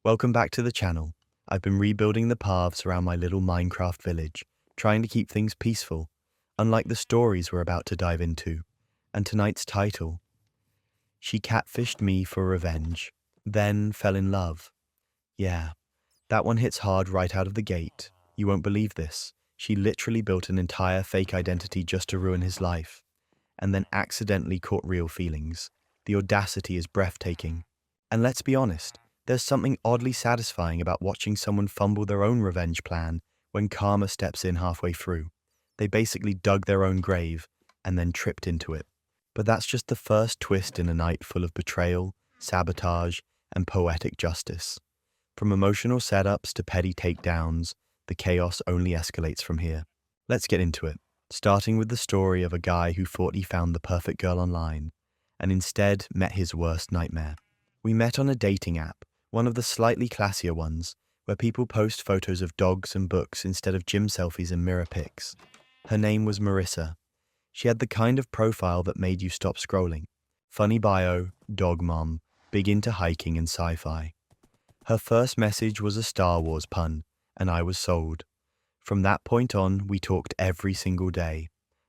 Welcome back to the channel. I've been rebuilding the paths around my little Minecraft village, trying to keep things peaceful, unlike the stories we're about to dive into. And tonight's title, She Catfished Me for Revenge, Then Fell in Love. Yeah, that one hits hard right out of the gate. You won't believe this. She literally built an entire fake identity just to ruin his life, and then accidentally caught real feelings. The audacity is breathtaking. And let's be honest, there's something oddly satisfying about watching someone fumble their own revenge plan when karma steps in halfway through. They basically dug their own grave and then tripped into it. But that's just the first twist in a night full of betrayal, sabotage, and poetic justice. From emotional setups to petty takedowns, the chaos only escalates from here. Let's get into it, starting with the story of a guy who thought he found the perfect girl online, and instead met his worst nightmare. We met on a dating app, one of the slightly classier ones, where people post photos of dogs and books instead of gym selfies and mirror pics. Her name was Marissa. She had the kind of profile that made you stop scrolling. Funny bio, dog mom, big into hiking and sci-fi. Her first message was a Star Wars pun, and I was sold. From that point on, we talked every single day.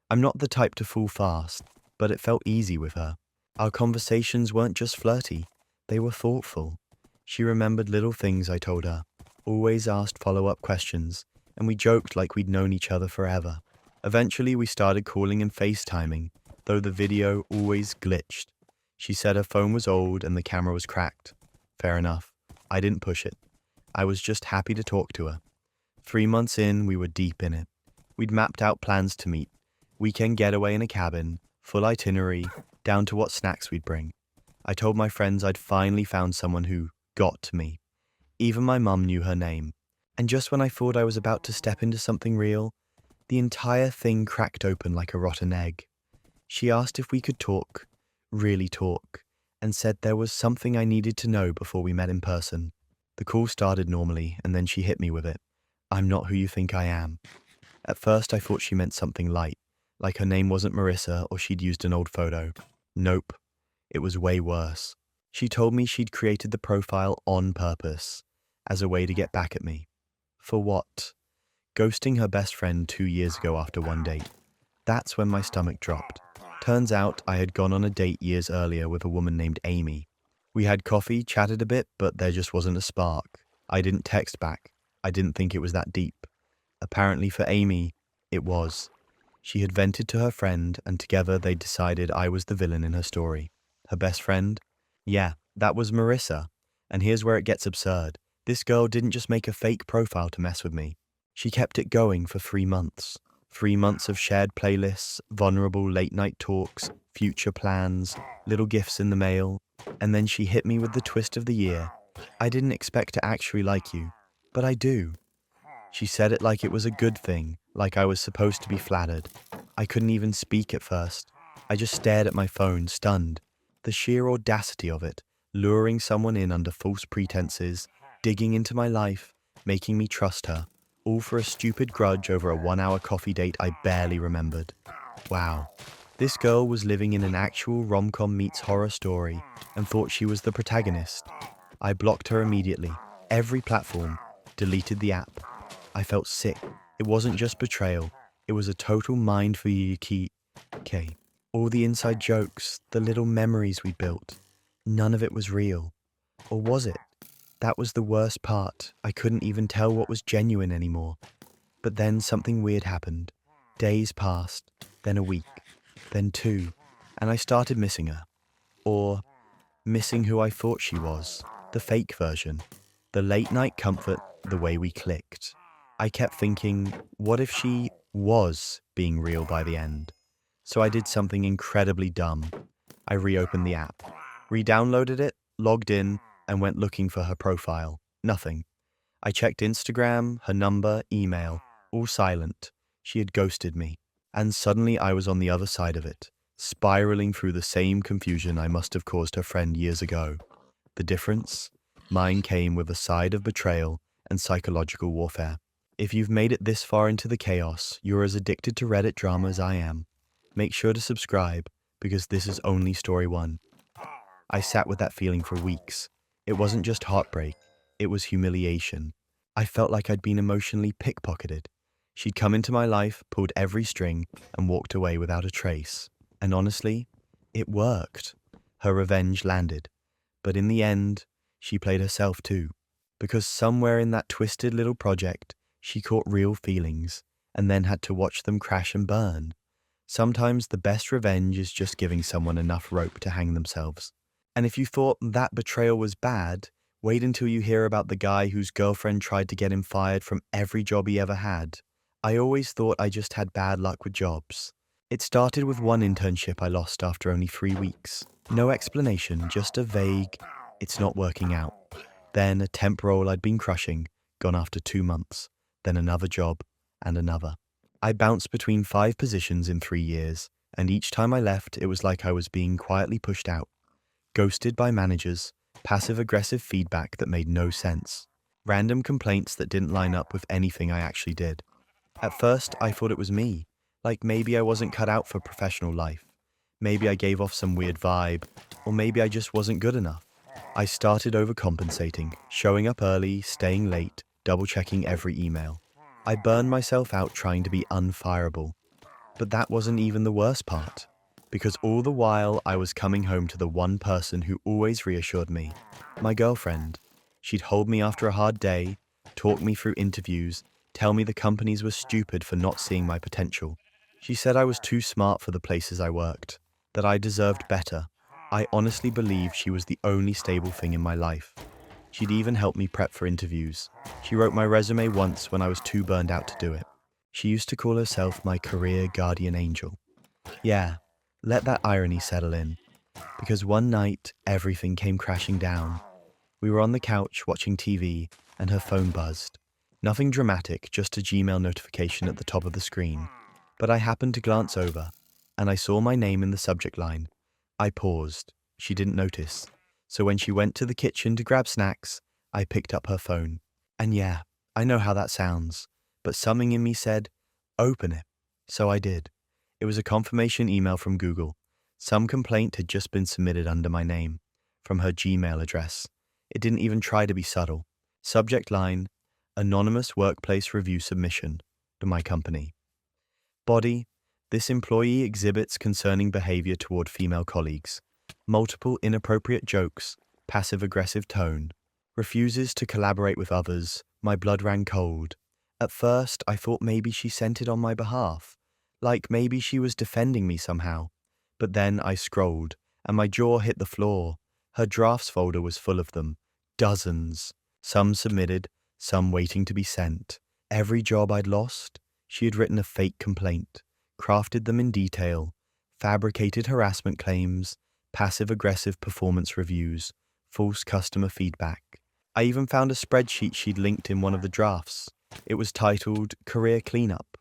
I'm not the type to fall fast, but it felt easy with her. Our conversations weren't just flirty, they were thoughtful. She remembered little things I told her, always asked follow-up questions, and we joked like we'd known each other forever. Eventually, we started calling and FaceTiming, though the video always glitched. She said her phone was old and the camera was cracked. Fair enough. I didn't push it. I was just happy to talk to her. 3 months in, we were deep in it. We'd mapped out plans to meet. Weekend getaway in a cabin, full itinerary, down to what snacks we'd bring. I told my friends I'd finally found someone who got to me. Even my mum knew her name. And just when I thought I was about to step into something real, the entire thing cracked open like a rotten egg. She asked if we could talk, really talk, and said there was something I needed to know before we met in person. The call started normally, and then she hit me with it. I'm not who you think I am. At first I thought she meant something light, like her name wasn't Marissa or she'd used an old photo. Nope. It was way worse. She told me she'd created the profile on purpose, as a way to get back at me. For what? Ghosting her best friend 2 years ago after one date. That's when my stomach dropped. Turns out I had gone on a date years earlier with a woman named Amy. We had coffee, chatted a bit, but there just wasn't a spark. I didn't text back. I didn't think it was that deep. Apparently for Amy, it was. She had vented to her friend, and together they decided I was the villain in her story. Her best friend? Yeah, that was Marissa. And here's where it gets absurd. This girl didn't just make a fake profile to mess with me. She kept it going for 3 months. 3 months of shared playlists, vulnerable late-night talks, future plans, little gifts in the mail. And then she hit me with the twist of the year. I didn't expect to actually like you, but I do. She said it like it was a good thing, like I was supposed to be flattered. I couldn't even speak at first. I just stared at my phone, stunned. The sheer audacity of it, luring someone in under false pretenses, digging into my life, making me trust her, all for a stupid grudge over a 1-hour coffee date I barely remembered. Wow. This girl was living in an actual rom-com meets horror story and thought she was the protagonist. I blocked her immediately, every platform, deleted the app. I felt sick. It wasn't just betrayal. It was a total mind for you to keep. All the inside jokes, the little memories we built. None of it was real. Or was it? That was the worst part. I couldn't even tell what was genuine anymore. But then something weird happened. Days passed, then a week, then 2, and I started missing her. Or missing who I thought she was, the fake version. The late night comfort, the way we clicked. I kept thinking, what if she was being real by the end? So I did something incredibly dumb. I reopened the app, re-downloaded it, logged in, and went looking for her profile. Nothing. I checked Instagram, her number, email, all silent. She had ghosted me. And suddenly I was on the other side of it, spiraling through the same confusion I must have caused her friend years ago. The difference? Mine came with a side of betrayal and psychological warfare. If you've made it this far into the chaos, you're as addicted to Reddit drama as I am. Make sure to subscribe, because this is only story 1. I sat with that feeling for weeks. It wasn't just heartbreak. It was humiliation. I felt like I'd been emotionally pickpocketed. She'd come into my life, pulled every string, and walked away without a trace. And honestly, it worked. Her revenge landed. But in the end, she played herself too. Because somewhere in that twisted little project, she caught real feelings, and then had to watch them crash and burn. Sometimes the best revenge is just giving someone enough rope to hang themselves. And if you thought that betrayal was bad, wait until you hear about the guy whose girlfriend tried to get him fired from every job he ever had. I always thought I just had bad luck with jobs. It started with one internship I lost after only 3 weeks. No explanation, just a vague, "it's not working out." Then a temp role I'd been crushing, gone after 2 months. Then another job, and another. I bounced between 5 positions in 3 years, and each time I left, it was like I was being quietly pushed out. Ghosted by managers, passive-aggressive feedback that made no sense, random complaints that didn't line up with anything I actually did. At first, I thought it was me, like maybe I wasn't cut out for professional life. Maybe I gave off some weird vibe, or maybe I just wasn't good enough. I started overcompensating, showing up early, staying late, double-checking every email. I burned myself out trying to be unfireable. But that wasn't even the worst part, because all the while I was coming home to the one person who always reassured me, my girlfriend. She'd hold me after a hard day, talk me through interviews, tell me the companies were stupid for not seeing my potential. She said I was too smart for the places I worked, that I deserved better. I honestly believe she was the only stable thing in my life. She'd even helped me prep for interviews. She wrote my resume once when I was too burned out to do it. She used to call herself my career guardian angel. Yeah, let that irony settle in. Because one night, everything came crashing down. We were on the couch watching TV, and her phone buzzed. Nothing dramatic, just a Gmail notification at the top of the screen. But I happened to glance over, and I saw my name in the subject line. I paused. She didn't notice. So when she went to the kitchen to grab snacks, I picked up her phone. And yeah, I know how that sounds, but something in me said, open it. So I did. It was a confirmation email from Google. Some complaint had just been submitted under my name, from her Gmail address. It didn't even try to be subtle. Subject line, anonymous workplace review submission to my company. Body, this employee exhibits concerning behavior toward female colleagues. Multiple inappropriate jokes, passive-aggressive tone. Refuses to collaborate with others. My blood ran cold. At first, I thought maybe she sent it on my behalf. Like maybe she was defending me somehow. But then I scrolled, and my jaw hit the floor. Her drafts folder was full of them. Dozens. Some submitted, some waiting to be sent. Every job I'd lost, she had written a fake complaint, crafted them in detail, fabricated harassment claims, passive-aggressive performance reviews, false customer feedback. I even found a spreadsheet she'd linked in one of the drafts. It was titled Career Cleanup.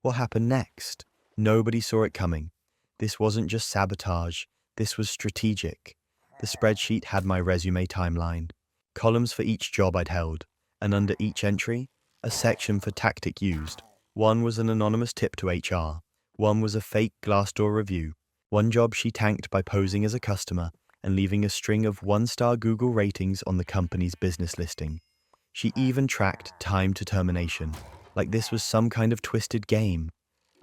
What happened next? Nobody saw it coming. This wasn't just sabotage, this was strategic. The spreadsheet had my resume timeline, columns for each job I'd held, and under each entry, a section for tactic used. One was an anonymous tip to HR. One was a fake Glassdoor review. One job she tanked by posing as a customer and leaving a string of 1-star Google ratings on the company's business listing. She even tracked time to termination, like this was some kind of twisted game.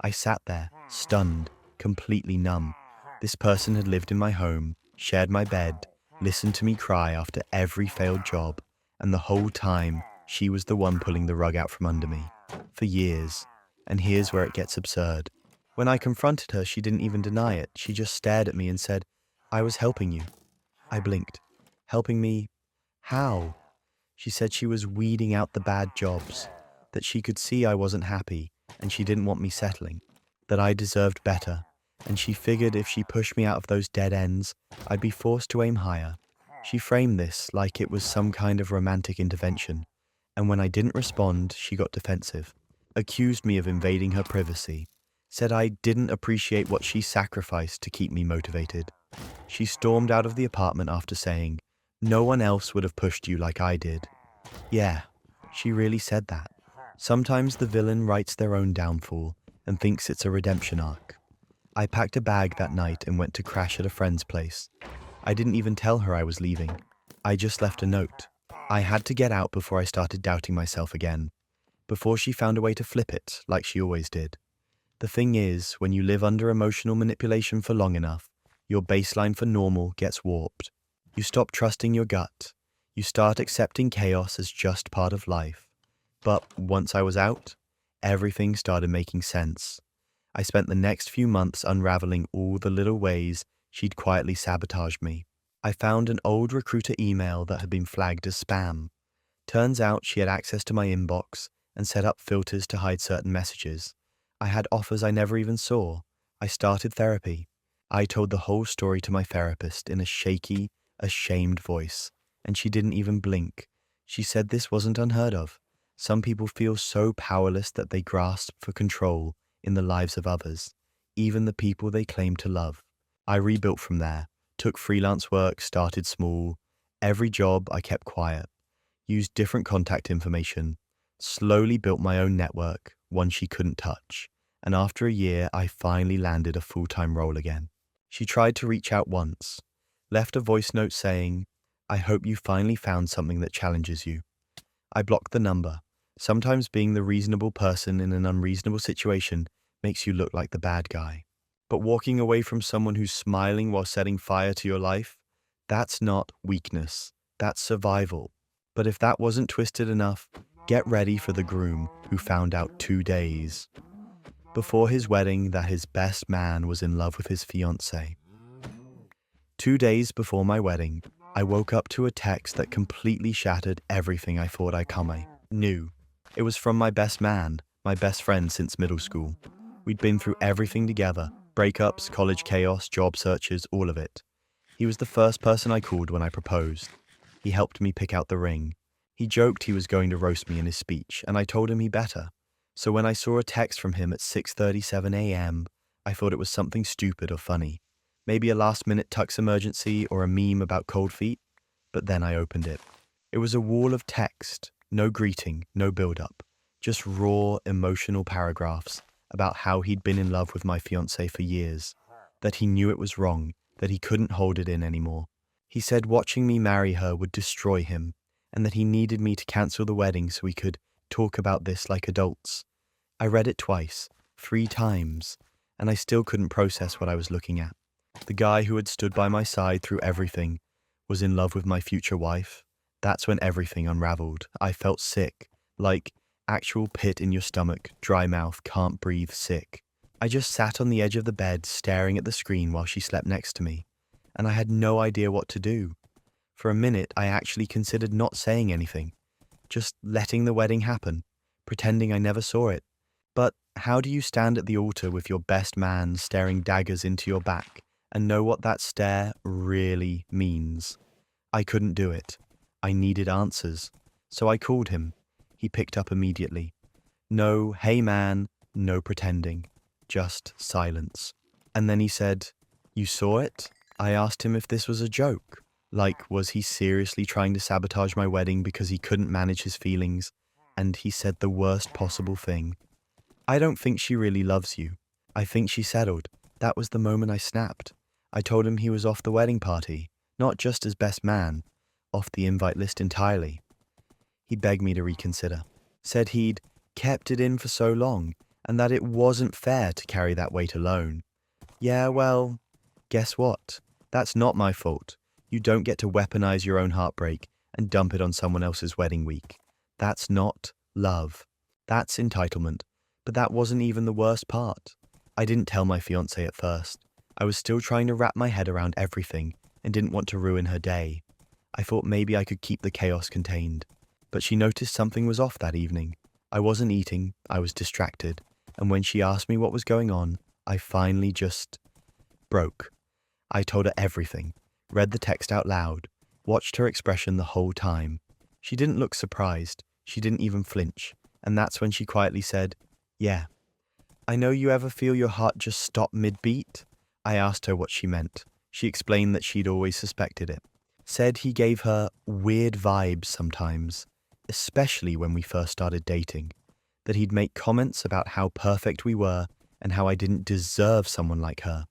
I sat there, stunned, completely numb. This person had lived in my home, shared my bed, listened to me cry after every failed job, and the whole time, she was the one pulling the rug out from under me. For years. And here's where it gets absurd. When I confronted her, she didn't even deny it. She just stared at me and said, I was helping you. I blinked. Helping me? How? She said she was weeding out the bad jobs, that she could see I wasn't happy, and she didn't want me settling, that I deserved better, and she figured if she pushed me out of those dead ends, I'd be forced to aim higher. She framed this like it was some kind of romantic intervention, and when I didn't respond, she got defensive, accused me of invading her privacy, said I didn't appreciate what she sacrificed to keep me motivated. She stormed out of the apartment after saying, no one else would have pushed you like I did. Yeah, she really said that. Sometimes the villain writes their own downfall and thinks it's a redemption arc. I packed a bag that night and went to crash at a friend's place. I didn't even tell her I was leaving. I just left a note. I had to get out before I started doubting myself again, before she found a way to flip it like she always did. The thing is, when you live under emotional manipulation for long enough, your baseline for normal gets warped. You stop trusting your gut. You start accepting chaos as just part of life. But once I was out, everything started making sense. I spent the next few months unraveling all the little ways she'd quietly sabotaged me. I found an old recruiter email that had been flagged as spam. Turns out she had access to my inbox and set up filters to hide certain messages. I had offers I never even saw. I started therapy. I told the whole story to my therapist in a shaky, ashamed voice, and she didn't even blink. She said this wasn't unheard of. Some people feel so powerless that they grasp for control in the lives of others, even the people they claim to love. I rebuilt from there, took freelance work, started small. Every job I kept quiet, used different contact information, slowly built my own network, one she couldn't touch. And after a year, I finally landed a full-time role again. She tried to reach out once, left a voice note saying, "I hope you finally found something that challenges you." I blocked the number. Sometimes being the reasonable person in an unreasonable situation makes you look like the bad guy. But walking away from someone who's smiling while setting fire to your life, that's not weakness, that's survival. But if that wasn't twisted enough, get ready for the groom who found out 2 days before his wedding that his best man was in love with his fiancée. 2 days before my wedding, I woke up to a text that completely shattered everything I thought I knew. It was from my best man, my best friend since middle school. We'd been through everything together, breakups, college chaos, job searches, all of it. He was the first person I called when I proposed. He helped me pick out the ring. He joked he was going to roast me in his speech, and I told him he better. So when I saw a text from him at 6:37 a.m., I thought it was something stupid or funny. Maybe a last-minute tux emergency or a meme about cold feet. But then I opened it. It was a wall of text, no greeting, no build-up, just raw, emotional paragraphs about how he'd been in love with my fiancée for years, that he knew it was wrong, that he couldn't hold it in anymore. He said watching me marry her would destroy him, and that he needed me to cancel the wedding so we could talk about this like adults. I read it twice, 3 times, and I still couldn't process what I was looking at. The guy who had stood by my side through everything was in love with my future wife. That's when everything unraveled. I felt sick, like actual pit in your stomach, dry mouth, can't breathe, sick. I just sat on the edge of the bed staring at the screen while she slept next to me, and I had no idea what to do. For a minute, I actually considered not saying anything, just letting the wedding happen, pretending I never saw it. But how do you stand at the altar with your best man staring daggers into your back and know what that stare really means? I couldn't do it. I needed answers. So I called him. He picked up immediately. No, hey man, no pretending. Just silence. And then he said, "You saw it?" I asked him if this was a joke. Like, was he seriously trying to sabotage my wedding because he couldn't manage his feelings? And he said the worst possible thing. "I don't think she really loves you. I think she settled." That was the moment I snapped. I told him he was off the wedding party, not just as best man, off the invite list entirely. He begged me to reconsider, said he'd kept it in for so long, and that it wasn't fair to carry that weight alone. Yeah, well, guess what? That's not my fault. You don't get to weaponize your own heartbreak and dump it on someone else's wedding week. That's not love. That's entitlement. But that wasn't even the worst part. I didn't tell my fiancée at first. I was still trying to wrap my head around everything and didn't want to ruin her day. I thought maybe I could keep the chaos contained. But she noticed something was off that evening. I wasn't eating, I was distracted, and when she asked me what was going on, I finally just broke. I told her everything, read the text out loud, watched her expression the whole time. She didn't look surprised, she didn't even flinch, and that's when she quietly said, "Yeah. I know you ever feel your heart just stop mid-beat?" I asked her what she meant. She explained that she'd always suspected it. Said he gave her weird vibes sometimes, especially when we first started dating. That he'd make comments about how perfect we were and how I didn't deserve someone like her.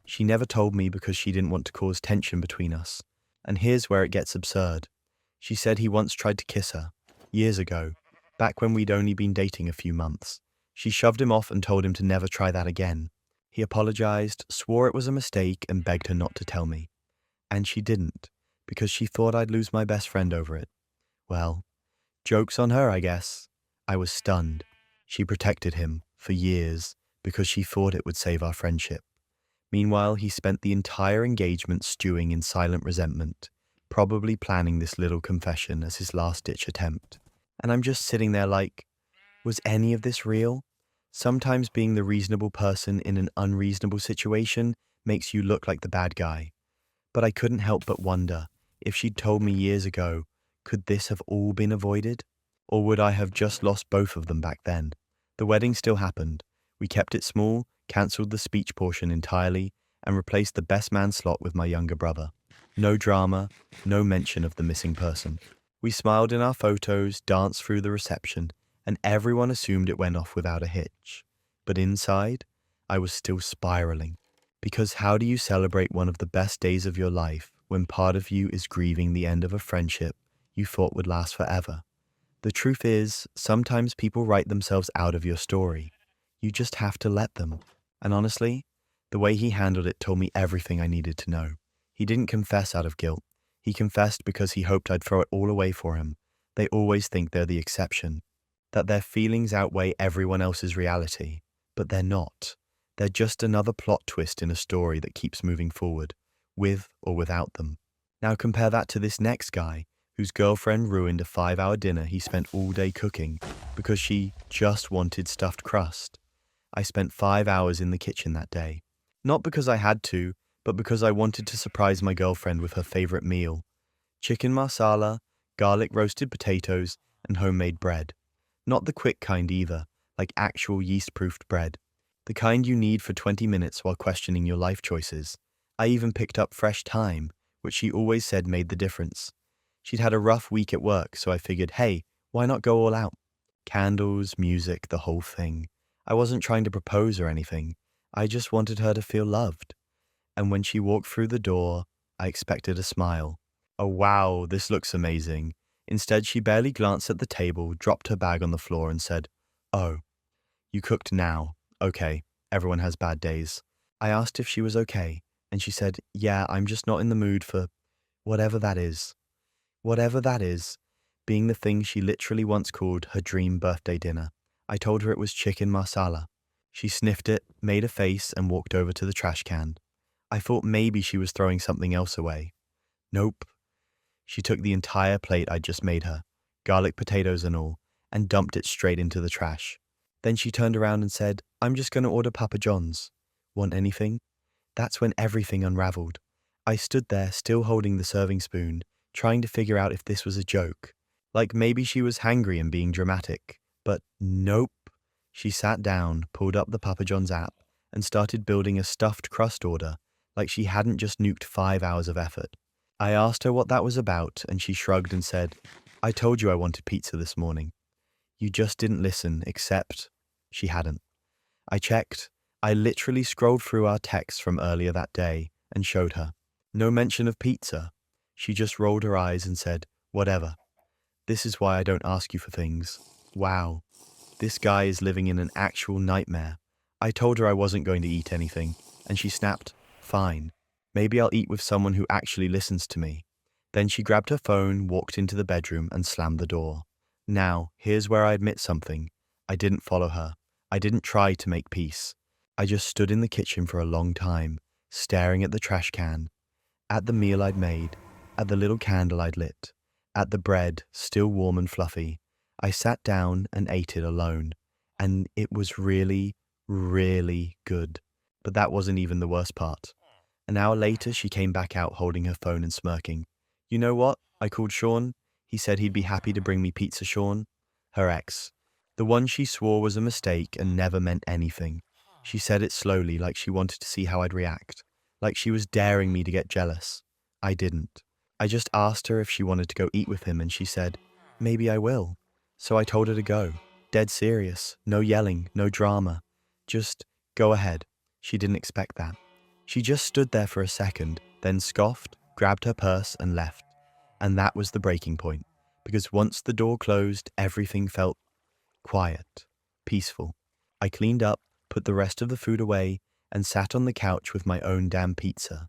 She never told me because she didn't want to cause tension between us. And here's where it gets absurd. She said he once tried to kiss her, years ago, back when we'd only been dating a few months. She shoved him off and told him to never try that again. He apologized, swore it was a mistake, and begged her not to tell me. And she didn't, because she thought I'd lose my best friend over it. Well, joke's on her, I guess. I was stunned. She protected him, for years, because she thought it would save our friendship. Meanwhile, he spent the entire engagement stewing in silent resentment, probably planning this little confession as his last-ditch attempt. And I'm just sitting there like, was any of this real? Sometimes being the reasonable person in an unreasonable situation makes you look like the bad guy. But I couldn't help but wonder, if she'd told me years ago, could this have all been avoided? Or would I have just lost both of them back then? The wedding still happened. We kept it small, cancelled the speech portion entirely, and replaced the best man slot with my younger brother. No drama, no mention of the missing person. We smiled in our photos, danced through the reception, and everyone assumed it went off without a hitch. But inside, I was still spiraling. Because how do you celebrate one of the best days of your life when part of you is grieving the end of a friendship you thought would last forever? The truth is, sometimes people write themselves out of your story. You just have to let them. And honestly, the way he handled it told me everything I needed to know. He didn't confess out of guilt. He confessed because he hoped I'd throw it all away for him. They always think they're the exception, that their feelings outweigh everyone else's reality. But they're not. They're just another plot twist in a story that keeps moving forward, with or without them. Now compare that to this next guy, whose girlfriend ruined a 5-hour dinner he spent all day cooking because she just wanted stuffed crust. I spent 5 hours in the kitchen that day. Not because I had to, but because I wanted to surprise my girlfriend with her favorite meal: chicken marsala, garlic roasted potatoes, and homemade bread. Not the quick kind either, like actual yeast-proofed bread. The kind you need for 20 minutes while questioning your life choices. I even picked up fresh thyme, which she always said made the difference. She'd had a rough week at work, so I figured, hey, why not go all out? Candles, music, the whole thing. I wasn't trying to propose or anything. I just wanted her to feel loved. And when she walked through the door, I expected a smile. Oh wow, this looks amazing. Instead, she barely glanced at the table, dropped her bag on the floor and said, "Oh, you cooked now. Okay, everyone has bad days." I asked if she was okay, and she said, "Yeah, I'm just not in the mood for whatever that is." Whatever that is, being the thing she literally once called her dream birthday dinner. I told her it was chicken marsala. She sniffed it, made a face, and walked over to the trash can. I thought maybe she was throwing something else away. Nope. She took the entire plate I'd just made her, garlic potatoes and all, and dumped it straight into the trash. Then she turned around and said, "I'm just going to order Papa John's. Want anything?" That's when everything unraveled. I stood there, still holding the serving spoon, trying to figure out if this was a joke. Like maybe she was hangry and being dramatic. But nope. She sat down, pulled up the Papa John's app, and started building a stuffed crust order, like she hadn't just nuked 5 hours of effort. I asked her what that was about, and she shrugged and said, "I told you I wanted pizza this morning. You just didn't listen, except..." She hadn't. I checked. I literally scrolled through our texts from earlier that day and showed her. No mention of pizza. She just rolled her eyes and said, "Whatever. This is why I don't ask you for things." Wow. This guy is living in an actual nightmare. I told her I wasn't going to eat anything, and she snapped, "Fine. Maybe I'll eat with someone who actually listens to me." Then she grabbed her phone, walked into the bedroom, and slammed the door. Now, here's where I admit something. I didn't follow her. I didn't try to make peace. I just stood in the kitchen for a long time, staring at the trash can, at the meal I'd made, at the little candle I'd lit, at the bread, still warm and fluffy. I sat down and ate it alone, and it was really, really good. But that wasn't even the worst part. An hour later, she came back out holding her phone and smirking. "You know what? I called Sean. He said he'd be happy to bring me pizza." Sean? Her ex. The one she swore was a mistake and never meant anything. She said it slowly, like she wanted to see how I'd react. Like she was daring me to get jealous. I didn't. I just asked her if she wanted to go eat with him, and she said, "Maybe I will." So I told her to go. Dead serious. No yelling, no drama. Just go ahead. She didn't expect that. She just stood there for a second, then scoffed, grabbed her purse, and left. And that was the breaking point, because once the door closed, everything felt quiet, peaceful. I cleaned up, put the rest of the food away, and sat on the couch with my own damn pizza.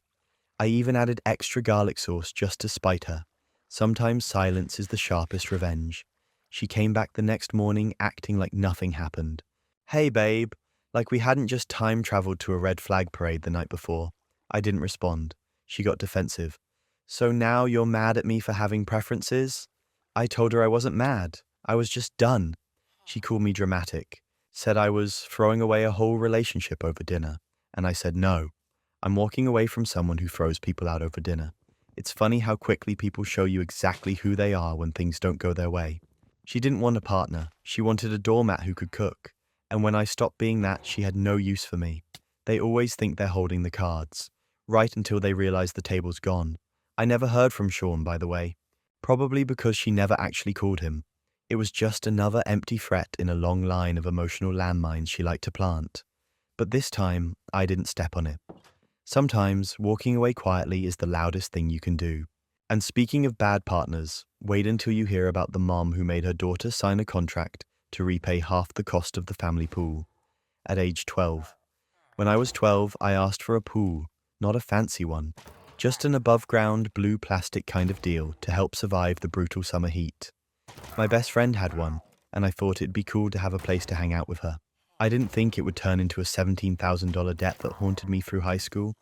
I even added extra garlic sauce just to spite her. Sometimes silence is the sharpest revenge. She came back the next morning acting like nothing happened. Hey babe, like we hadn't just time traveled to a red flag parade the night before. I didn't respond. She got defensive. So now you're mad at me for having preferences? I told her I wasn't mad. I was just done. She called me dramatic, said I was throwing away a whole relationship over dinner, and I said no. I'm walking away from someone who throws people out over dinner. It's funny how quickly people show you exactly who they are when things don't go their way. She didn't want a partner. She wanted a doormat who could cook. And when I stopped being that, she had no use for me. They always think they're holding the cards, right until they realize the table's gone. I never heard from Sean, by the way. Probably because she never actually called him. It was just another empty threat in a long line of emotional landmines she liked to plant. But this time, I didn't step on it. Sometimes, walking away quietly is the loudest thing you can do. And speaking of bad partners, wait until you hear about the mom who made her daughter sign a contract to repay half the cost of the family pool. At age 12. When I was 12, I asked for a pool, not a fancy one, just an above-ground blue plastic kind of deal to help survive the brutal summer heat. My best friend had one, and I thought it'd be cool to have a place to hang out with her. I didn't think it would turn into a $17,000 debt that haunted me through high school.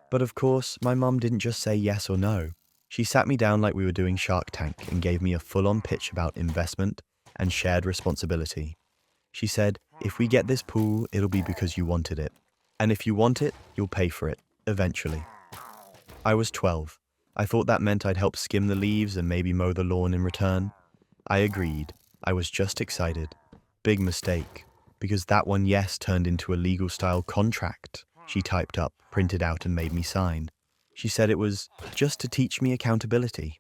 But of course, my mum didn't just say yes or no. She sat me down like we were doing Shark Tank and gave me a full-on pitch about investment and shared responsibility. She said, if we get this pool, it'll be because you wanted it. And if you want it, you'll pay for it, eventually. I was 12. I thought that meant I'd help skim the leaves and maybe mow the lawn in return. I agreed. I was just excited. Big mistake. Because that one yes turned into a legal-style contract she typed up, printed out, and made me sign. She said it was just to teach me accountability.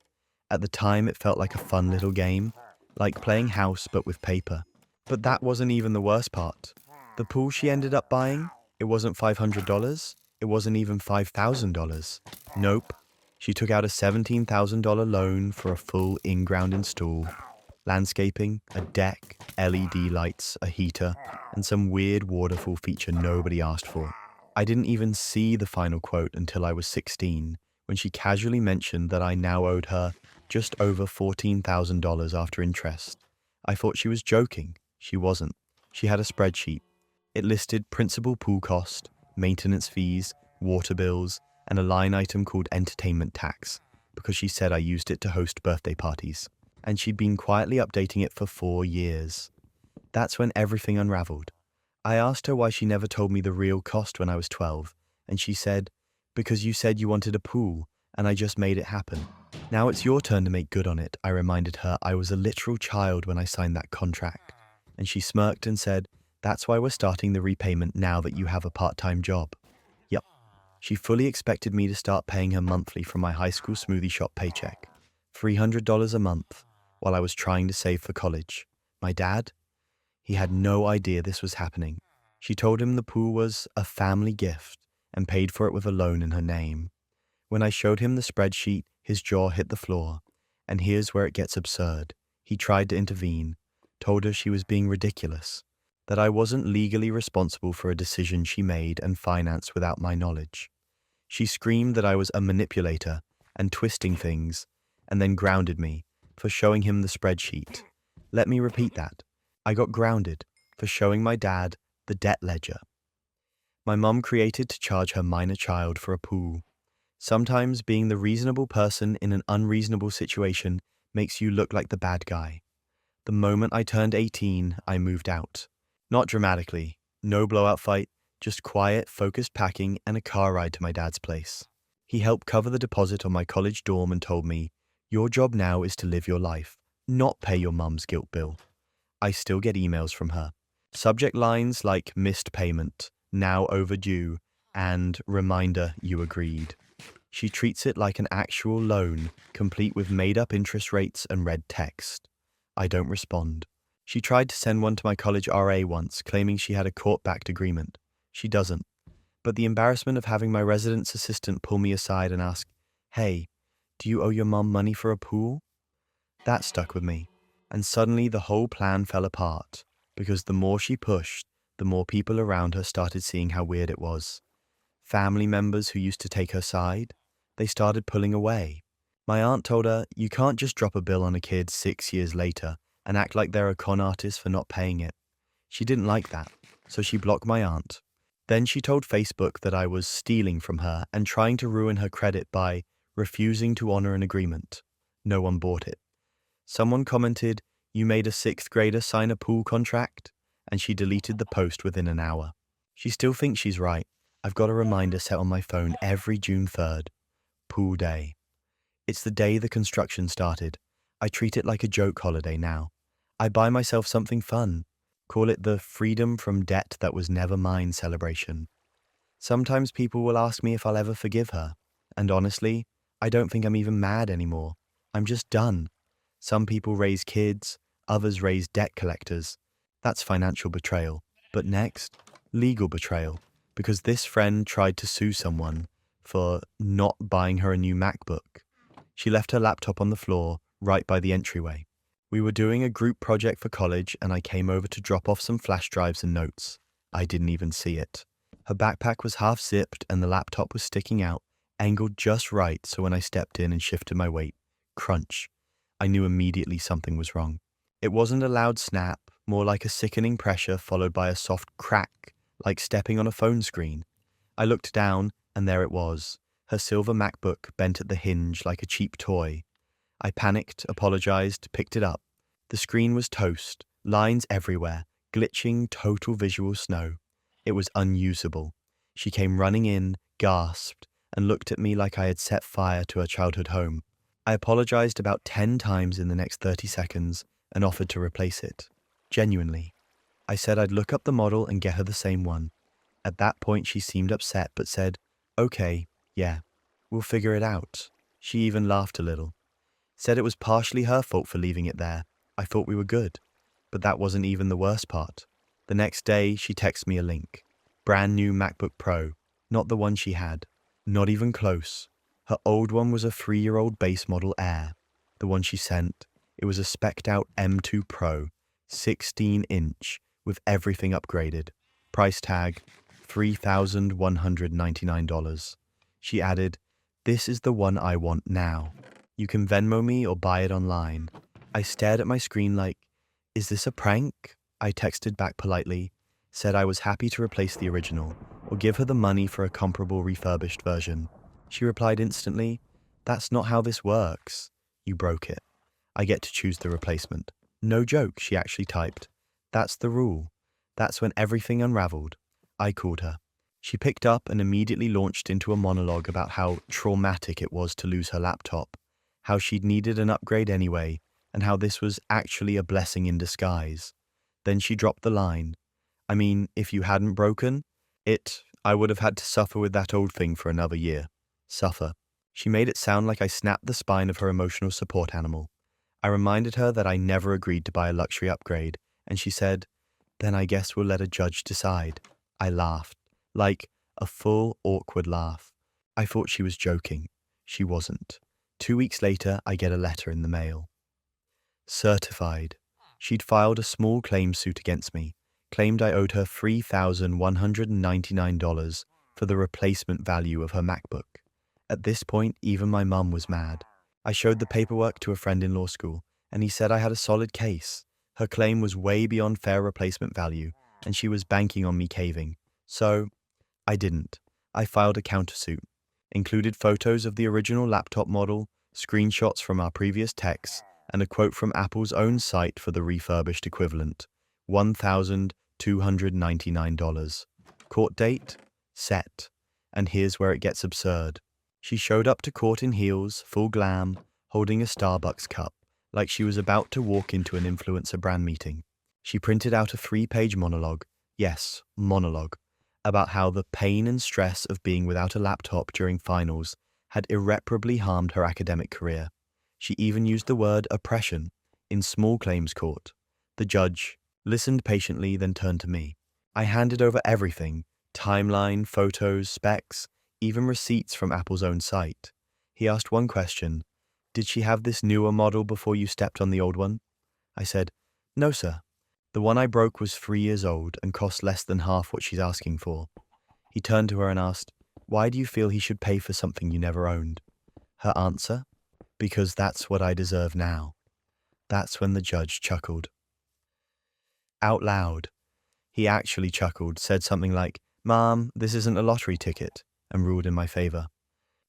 At the time, it felt like a fun little game, like playing house but with paper. But that wasn't even the worst part. The pool she ended up buying, it wasn't $500, it wasn't even $5,000. Nope. She took out a $17,000 loan for a full in-ground install. Landscaping, a deck, LED lights, a heater, and some weird waterfall feature nobody asked for. I didn't even see the final quote until I was 16, when she casually mentioned that I now owed her just over $14,000 after interest. I thought she was joking. She wasn't. She had a spreadsheet. It listed principal pool cost, maintenance fees, water bills, and a line item called entertainment tax, because she said I used it to host birthday parties. And she'd been quietly updating it for 4 years. That's when everything unraveled. I asked her why she never told me the real cost when I was 12, and she said, because you said you wanted a pool, and I just made it happen. Now it's your turn to make good on it, I reminded her I was a literal child when I signed that contract. And she smirked and said, that's why we're starting the repayment now that you have a part-time job. Yep. She fully expected me to start paying her monthly from my high school smoothie shop paycheck. $300 a month, while I was trying to save for college. My dad? He had no idea this was happening. She told him the pool was a family gift and paid for it with a loan in her name. When I showed him the spreadsheet, his jaw hit the floor. And here's where it gets absurd. He tried to intervene, told her she was being ridiculous, that I wasn't legally responsible for a decision she made and financed without my knowledge. She screamed that I was a manipulator and twisting things, and then grounded me for showing him the spreadsheet. Let me repeat that. I got grounded for showing my dad the debt ledger. My mum created to charge her minor child for a pool. Sometimes being the reasonable person in an unreasonable situation makes you look like the bad guy. The moment I turned 18, I moved out. Not dramatically, no blowout fight, just quiet, focused packing and a car ride to my dad's place. He helped cover the deposit on my college dorm and told me, your job now is to live your life, not pay your mum's guilt bill. I still get emails from her. Subject lines like missed payment, now overdue, and reminder you agreed. She treats it like an actual loan, complete with made-up interest rates and red text. I don't respond. She tried to send one to my college RA once, claiming she had a court-backed agreement. She doesn't. But the embarrassment of having my residence assistant pull me aside and ask, hey, Do you owe your mum money for a pool? That stuck with me, and suddenly the whole plan fell apart, because the more she pushed, the more people around her started seeing how weird it was. Family members who used to take her side, they started pulling away. My aunt told her, you can't just drop a bill on a kid 6 years later and act like they're a con artist for not paying it. She didn't like that, so she blocked my aunt. Then she told Facebook that I was stealing from her and trying to ruin her credit by refusing to honor an agreement. No one bought it. Someone commented, you made a 6th grader sign a pool contract? And she deleted the post within an hour. She still thinks she's right. I've got a reminder set on my phone every June 3rd. Pool day. It's the day the construction started. I treat it like a joke holiday now. I buy myself something fun. Call it the freedom from debt that was never mine celebration. Sometimes people will ask me if I'll ever forgive her. And honestly, I don't think I'm even mad anymore. I'm just done. Some people raise kids, others raise debt collectors. That's financial betrayal. But next, legal betrayal. Because this friend tried to sue someone for not buying her a new MacBook. She left her laptop on the floor right by the entryway. We were doing a group project for college and I came over to drop off some flash drives and notes. I didn't even see it. Her backpack was half zipped and the laptop was sticking out, angled just right so when I stepped in and shifted my weight, crunch. I knew immediately something was wrong. It wasn't a loud snap, more like a sickening pressure followed by a soft crack, like stepping on a phone screen. I looked down and there it was, her silver MacBook bent at the hinge like a cheap toy. I panicked, apologized, picked it up. The screen was toast, lines everywhere, glitching total visual snow. It was unusable. She came running in, gasped, and looked at me like I had set fire to her childhood home. I apologized about 10 times in the next 30 seconds and offered to replace it. Genuinely. I said I'd look up the model and get her the same one. At that point she seemed upset but said, okay, yeah, we'll figure it out. She even laughed a little. Said it was partially her fault for leaving it there. I thought we were good. But that wasn't even the worst part. The next day she texted me a link. Brand new MacBook Pro. Not the one she had. Not even close. Her old one was a 3-year-old base model Air. The one she sent, it was a spec'd out M2 Pro, 16-inch, with everything upgraded. Price tag, $3,199. She added, this is the one I want now. You can Venmo me or buy it online. I stared at my screen like, is this a prank? I texted back politely, said I was happy to replace the original, or give her the money for a comparable refurbished version. She replied instantly, that's not how this works. You broke it. I get to choose the replacement. No joke, she actually typed. That's the rule. That's when everything unraveled. I called her. She picked up and immediately launched into a monologue about how traumatic it was to lose her laptop, how she'd needed an upgrade anyway, and how this was actually a blessing in disguise. Then she dropped the line. I mean, if you hadn't broken it, I would have had to suffer with that old thing for another year. Suffer. She made it sound like I snapped the spine of her emotional support animal. I reminded her that I never agreed to buy a luxury upgrade, and she said, then I guess we'll let a judge decide. I laughed, like a full, awkward laugh. I thought she was joking. She wasn't. 2 weeks later, I get a letter in the mail. Certified. She'd filed a small claim suit against me, claimed I owed her $3,199 for the replacement value of her MacBook. At this point, even my mum was mad. I showed the paperwork to a friend in law school, and he said I had a solid case. Her claim was way beyond fair replacement value, and she was banking on me caving. So, I didn't. I filed a countersuit. Included photos of the original laptop model, screenshots from our previous texts, and a quote from Apple's own site for the refurbished equivalent. $1,299. Court date? Set. And here's where it gets absurd. She showed up to court in heels, full glam, holding a Starbucks cup, like she was about to walk into an influencer brand meeting. She printed out a 3-page monologue, yes, monologue, about how the pain and stress of being without a laptop during finals had irreparably harmed her academic career. She even used the word oppression in small claims court. The judge listened patiently, then turned to me. I handed over everything, timeline, photos, specs, even receipts from Apple's own site. He asked one question, Did she have this newer model before you stepped on the old one? I said, No, sir. The one I broke was 3 years old and cost less than half what she's asking for. He turned to her and asked, Why do you feel he should pay for something you never owned? Her answer? Because that's what I deserve now. That's when the judge chuckled. Out loud. He actually chuckled, said something like, Mom, this isn't a lottery ticket, and ruled in my favor.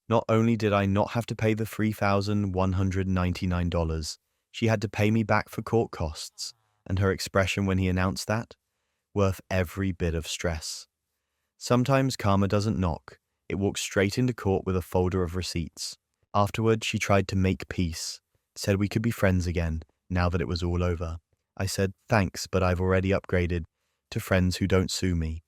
Not only did I not have to pay the $3,199, she had to pay me back for court costs, and her expression when he announced that, worth every bit of stress. Sometimes karma doesn't knock. It walks straight into court with a folder of receipts. Afterward, she tried to make peace, said we could be friends again, now that it was all over. I said, Thanks, but I've already upgraded to friends who don't sue me.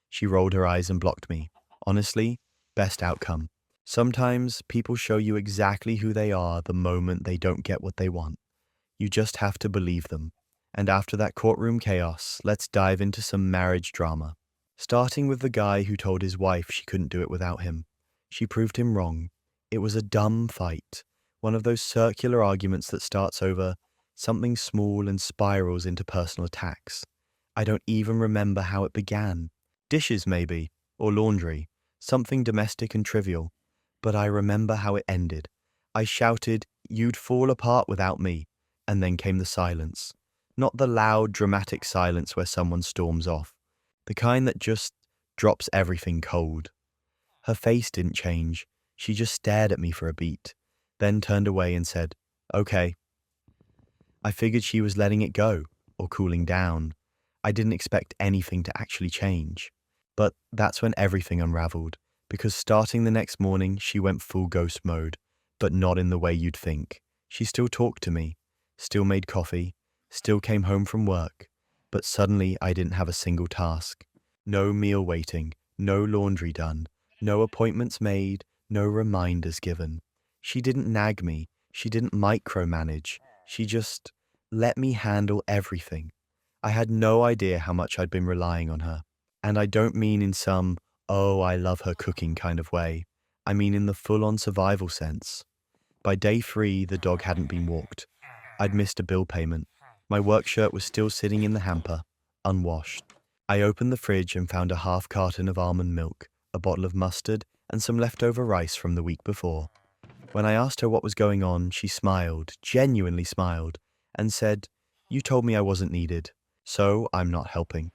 She rolled her eyes and blocked me. Honestly, best outcome. Sometimes people show you exactly who they are the moment they don't get what they want. You just have to believe them. And after that courtroom chaos, let's dive into some marriage drama. Starting with the guy who told his wife she couldn't do it without him. She proved him wrong. It was a dumb fight. One of those circular arguments that starts over something small and spirals into personal attacks. I don't even remember how it began. Dishes maybe, or laundry, something domestic and trivial. But I remember how it ended. I shouted, You'd fall apart without me. And then came the silence. Not the loud, dramatic silence where someone storms off. The kind that just drops everything cold. Her face didn't change. She just stared at me for a beat, then turned away and said, Okay. I figured she was letting it go, or cooling down. I didn't expect anything to actually change. But that's when everything unraveled, because starting the next morning, she went full ghost mode, but not in the way you'd think. She still talked to me, still made coffee, still came home from work, but suddenly I didn't have a single task. No meal waiting, no laundry done, no appointments made, no reminders given. She didn't nag me, she didn't micromanage, she just let me handle everything. I had no idea how much I'd been relying on her. And I don't mean in some, oh, I love her cooking kind of way. I mean in the full-on survival sense. By day 3, the dog hadn't been walked. I'd missed a bill payment. My work shirt was still sitting in the hamper, unwashed. I opened the fridge and found a half carton of almond milk, a bottle of mustard, and some leftover rice from the week before. When I asked her what was going on, she smiled, genuinely smiled, and said, You told me I wasn't needed, so I'm not helping.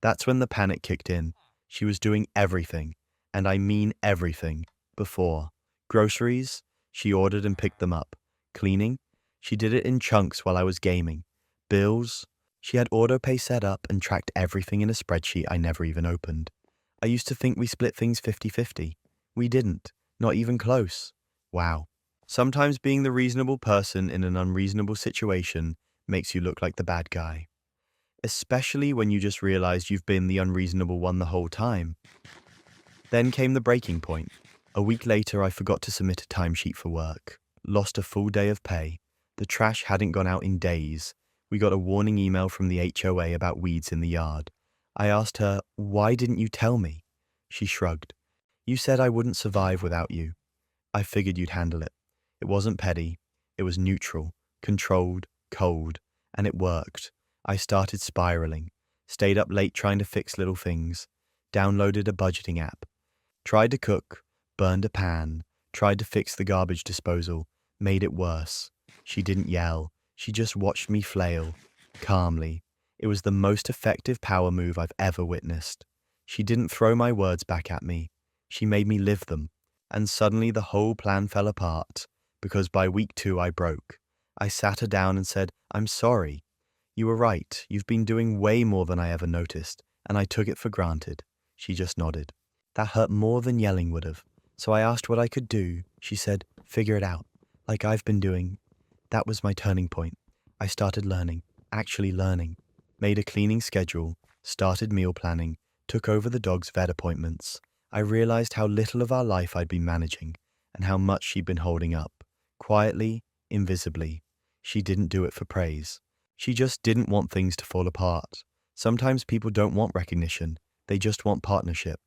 That's when the panic kicked in. She was doing everything, and I mean everything, before. Groceries, she ordered and picked them up. Cleaning, she did it in chunks while I was gaming. Bills, she had autopay set up and tracked everything in a spreadsheet I never even opened. I used to think we split things 50-50. We didn't, not even close. Wow. Sometimes being the reasonable person in an unreasonable situation makes you look like the bad guy. Especially when you just realize you've been the unreasonable one the whole time. Then came the breaking point. A week later, I forgot to submit a timesheet for work. Lost a full day of pay. The trash hadn't gone out in days. We got a warning email from the HOA about weeds in the yard. I asked her, Why didn't you tell me? She shrugged. You said I wouldn't survive without you. I figured you'd handle it. It wasn't petty. It was neutral, controlled, cold, and it worked. I started spiraling, stayed up late trying to fix little things, downloaded a budgeting app, tried to cook, burned a pan, tried to fix the garbage disposal, made it worse. She didn't yell. She just watched me flail, calmly. It was the most effective power move I've ever witnessed. She didn't throw my words back at me. She made me live them. And suddenly the whole plan fell apart, because by week 2 I broke. I sat her down and said, I'm sorry. You were right. You've been doing way more than I ever noticed, and I took it for granted. She just nodded. That hurt more than yelling would have. So I asked what I could do. She said, figure it out, like I've been doing. That was my turning point. I started learning, actually learning. Made a cleaning schedule, started meal planning, took over the dog's vet appointments. I realized how little of our life I'd been managing, and how much she'd been holding up. Quietly, invisibly. She didn't do it for praise. She just didn't want things to fall apart. Sometimes people don't want recognition. They just want partnership.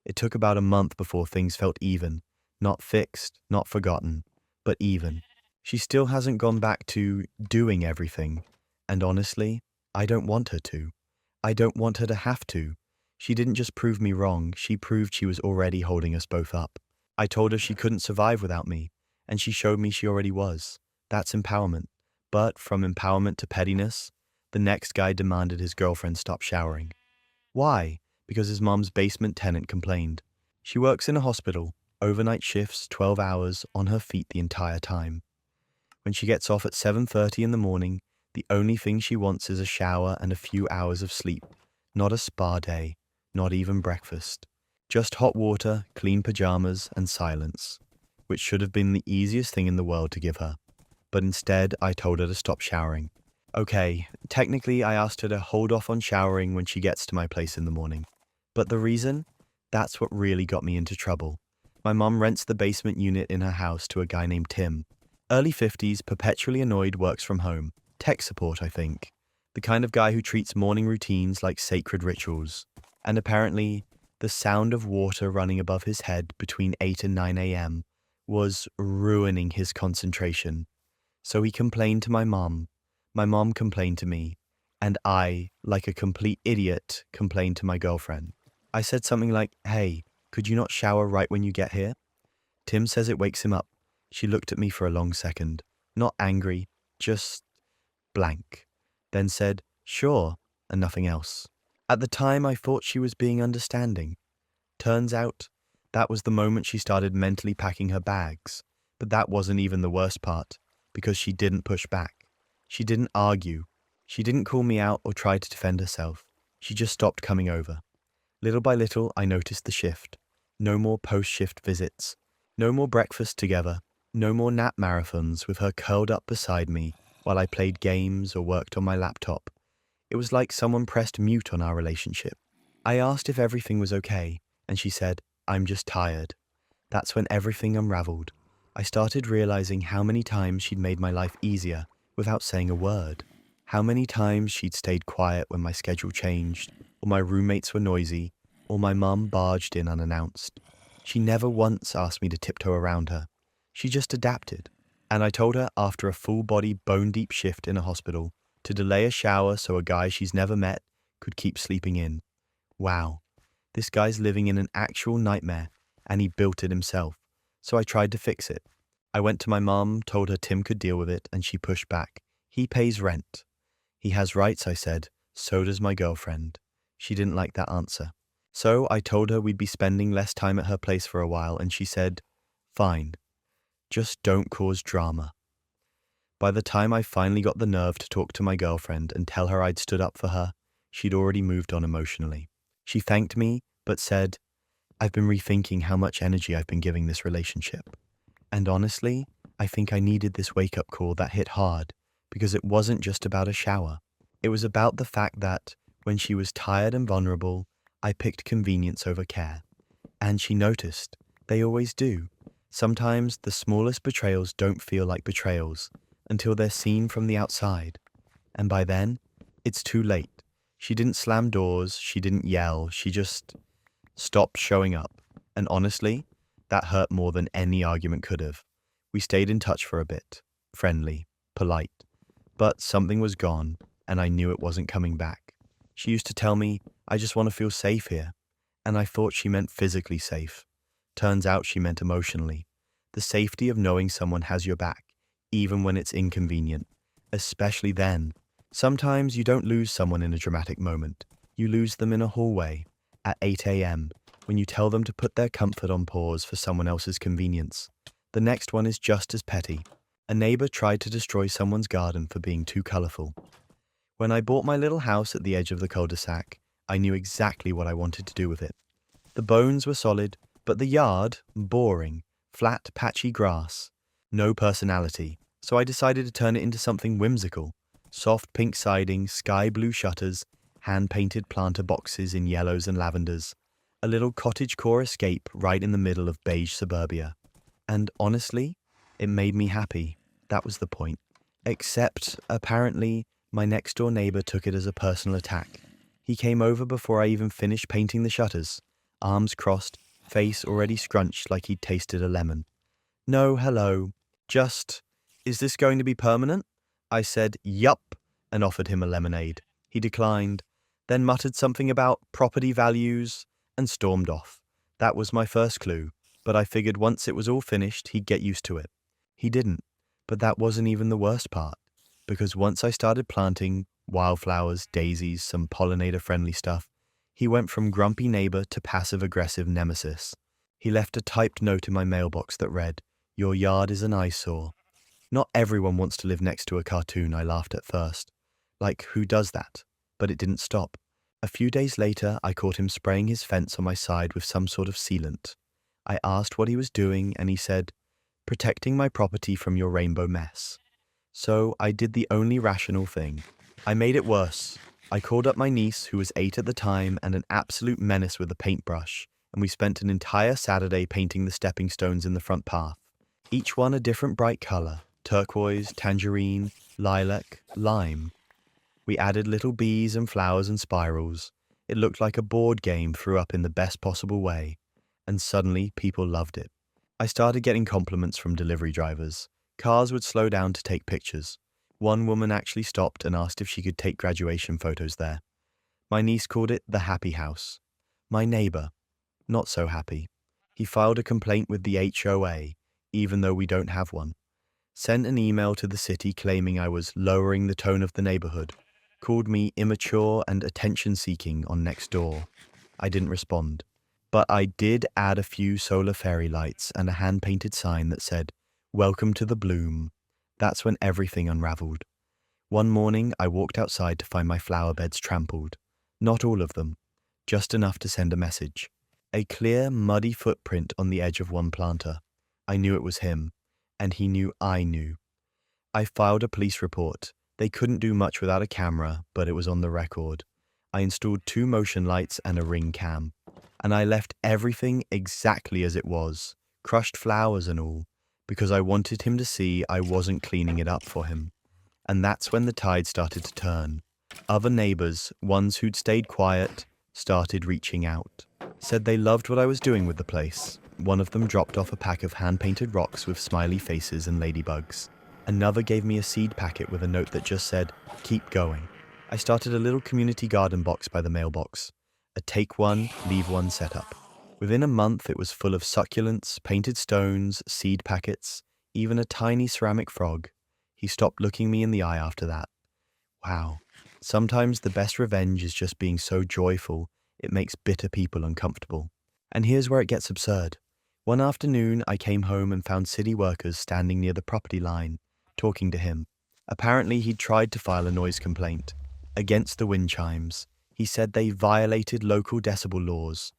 It took about a month before things felt even. Not fixed, not forgotten, but even. She still hasn't gone back to doing everything. And honestly, I don't want her to. I don't want her to have to. She didn't just prove me wrong, she proved she was already holding us both up. I told her she couldn't survive without me, and she showed me she already was. That's empowerment. But from empowerment to pettiness, the next guy demanded his girlfriend stop showering. Why? Because his mom's basement tenant complained. She works in a hospital, overnight shifts, 12 hours, on her feet the entire time. When she gets off at 7:30 in the morning, the only thing she wants is a shower and a few hours of sleep. Not a spa day, not even breakfast. Just hot water, clean pajamas, and silence, which should have been the easiest thing in the world to give her. But instead, I told her to stop showering. Okay, technically I asked her to hold off on showering when she gets to my place in the morning. But the reason? That's what really got me into trouble. My mom rents the basement unit in her house to a guy named Tim. Early 50s, perpetually annoyed, works from home. Tech support, I think. The kind of guy who treats morning routines like sacred rituals. And apparently, the sound of water running above his head between 8 and 9 a.m. was ruining his concentration. So he complained to my mom complained to me, and I, like a complete idiot, complained to my girlfriend. I said something like, "Hey, could you not shower right when you get here?" Tim says it wakes him up. She looked at me for a long second, not angry, just blank, then said, "Sure," and nothing else. At the time, I thought she was being understanding. Turns out, that was the moment she started mentally packing her bags. But that wasn't even the worst part, because she didn't push back. She didn't argue. She didn't call me out or try to defend herself. She just stopped coming over. Little by little, I noticed the shift. No more post-shift visits. No more breakfast together. No more nap marathons with her curled up beside me while I played games or worked on my laptop. It was like someone pressed mute on our relationship. I asked if everything was okay, and she said, "I'm just tired." That's when everything unraveled. I started realizing how many times she'd made my life easier without saying a word. How many times she'd stayed quiet when my schedule changed, or my roommates were noisy, or my mum barged in unannounced. She never once asked me to tiptoe around her. She just adapted. And I told her after a full-body, bone-deep shift in a hospital to delay a shower so a guy she's never met could keep sleeping in. Wow, this guy's living in an actual nightmare, and he built it himself. So I tried to fix it. I went to my mom, told her Tim could deal with it, and she pushed back. He pays rent. He has rights, I said. So does my girlfriend. She didn't like that answer. So I told her we'd be spending less time at her place for a while, and she said, "Fine. Just don't cause drama." By the time I finally got the nerve to talk to my girlfriend and tell her I'd stood up for her, she'd already moved on emotionally. She thanked me, but said, "I've been rethinking how much energy I've been giving this relationship. And honestly, I think I needed this wake-up call that hit hard, because it wasn't just about a shower. It was about the fact that, when she was tired and vulnerable, I picked convenience over care. And she noticed. They always do. Sometimes the smallest betrayals don't feel like betrayals until they're seen from the outside. And by then, it's too late. She didn't slam doors, she didn't yell, she just stopped showing up. And honestly, that hurt more than any argument could have. We stayed in touch for a bit, friendly, polite. But something was gone, and I knew it wasn't coming back. She used to tell me, "I just want to feel safe here." And I thought she meant physically safe. Turns out she meant emotionally. The safety of knowing someone has your back, even when it's inconvenient. Especially then. Sometimes you don't lose someone in a dramatic moment. You lose them in a hallway, at 8 a.m., when you tell them to put their comfort on pause for someone else's convenience. The next one is just as petty. A neighbor tried to destroy someone's garden for being too colorful. When I bought my little house at the edge of the cul-de-sac, I knew exactly what I wanted to do with it. The bones were solid, but the yard, boring, flat, patchy grass. No personality, so I decided to turn it into something whimsical. Soft pink siding, sky blue shutters, hand-painted planter boxes in yellows and lavenders. A little cottagecore escape right in the middle of beige suburbia. And honestly, it made me happy. That was the point. Except, apparently, my next-door neighbor took it as a personal attack. He came over before I even finished painting the shutters, arms crossed, face already scrunched like he'd tasted a lemon. "No, hello. Just, Is this going to be permanent? I said, yup, and offered him a lemonade. He declined, then muttered something about property values and stormed off. That was my first clue, but I figured once it was all finished, he'd get used to it. He didn't, but that wasn't even the worst part, because once I started planting wildflowers, daisies, some pollinator-friendly stuff, he went from grumpy neighbor to passive-aggressive nemesis. He left a typed note in my mailbox that read, "Your yard is an eyesore." Not everyone wants to live next to a cartoon, I laughed at first. Like, who does that? But it didn't stop. A few days later, I caught him spraying his fence on my side with some sort of sealant. I asked what he was doing, and he said, "Protecting my property from your rainbow mess." So I did the only rational thing. I made it worse. I called up my niece, who was 8 at the time and an absolute menace with a paintbrush, and we spent an entire Saturday painting the stepping stones in the front path. Each one a different bright color: turquoise, tangerine, lilac, lime. We added little bees and flowers and spirals. It looked like a board game threw up in the best possible way. And suddenly, people loved it. I started getting compliments from delivery drivers. Cars would slow down to take pictures. One woman actually stopped and asked if she could take graduation photos there. My niece called it the happy house. My neighbor, not so happy. He filed a complaint with the HOA, even though we don't have one. Sent an email to the city claiming I was lowering the tone of the neighborhood. Called me immature and attention-seeking on Nextdoor. I didn't respond. But I did add a few solar fairy lights and a hand-painted sign that said, "Welcome to the bloom." That's when everything unraveled. One morning, I walked outside to find my flower beds trampled. Not all of them, just enough to send a message. A clear, muddy footprint on the edge of one planter. I knew it was him, and he knew I knew. I filed a police report. They couldn't do much without a camera, but it was on the record. I installed 2 motion lights and a ring cam. And I left everything exactly as it was, crushed flowers and all, because I wanted him to see I wasn't cleaning it up for him. And that's when the tide started to turn. Other neighbors, ones who'd stayed quiet, started reaching out. Said they loved what I was doing with the place. One of them dropped off a pack of hand-painted rocks with smiley faces and ladybugs. Another gave me a seed packet with a note that just said, "Keep going." I started a little community garden box by the mailbox. A take one, leave one setup. Within a month, it was full of succulents, painted stones, seed packets, even a tiny ceramic frog. He stopped looking me in the eye after that. Wow. Sometimes the best revenge is just being so joyful, it makes bitter people uncomfortable. And here's where it gets absurd. One afternoon, I came home and found city workers standing near the property line, talking to him. Apparently, he'd tried to file a noise complaint against the wind chimes. He said they violated local decibel laws.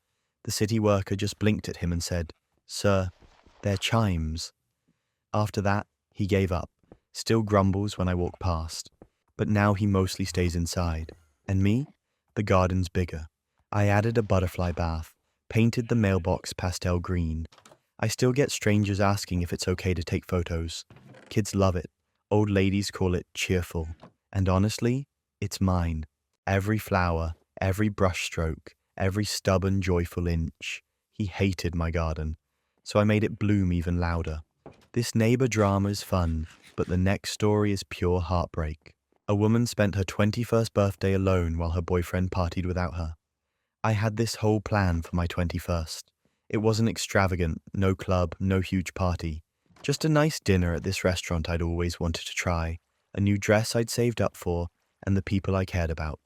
The city worker just blinked at him and said, "Sir, they're chimes." After that, he gave up, still grumbles when I walk past. But now he mostly stays inside. And me? The garden's bigger. I added a butterfly bath, painted the mailbox pastel green. I still get strangers asking if it's okay to take photos. Kids love it. Old ladies call it cheerful. And honestly, it's mine. Every flower, every brushstroke, every stubborn, joyful inch. He hated my garden, so I made it bloom even louder. This neighbor drama is fun, but the next story is pure heartbreak. A woman spent her 21st birthday alone while her boyfriend partied without her. I had this whole plan for my 21st. It wasn't extravagant, no club, no huge party. Just a nice dinner at this restaurant I'd always wanted to try, a new dress I'd saved up for, and the people I cared about.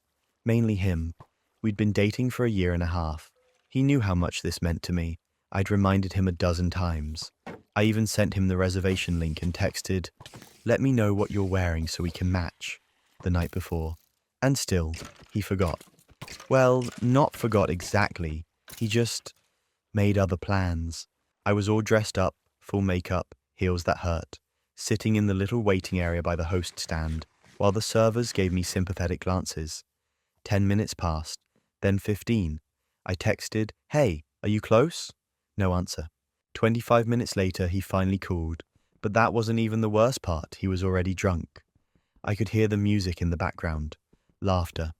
Mainly him. We'd been dating for a year and a half. He knew how much this meant to me. I'd reminded him a dozen times. I even sent him the reservation link and texted, "Let me know what you're wearing so we can match," the night before. And still, he forgot. Well, not forgot exactly. He just made other plans. I was all dressed up, full makeup, heels that hurt, sitting in the little waiting area by the host stand, while the servers gave me sympathetic glances. 10 minutes passed, then 15. I texted, "Hey, are you close?" No answer. 25 minutes later, he finally called, but that wasn't even the worst part. He was already drunk. I could hear the music in the background. Laughter.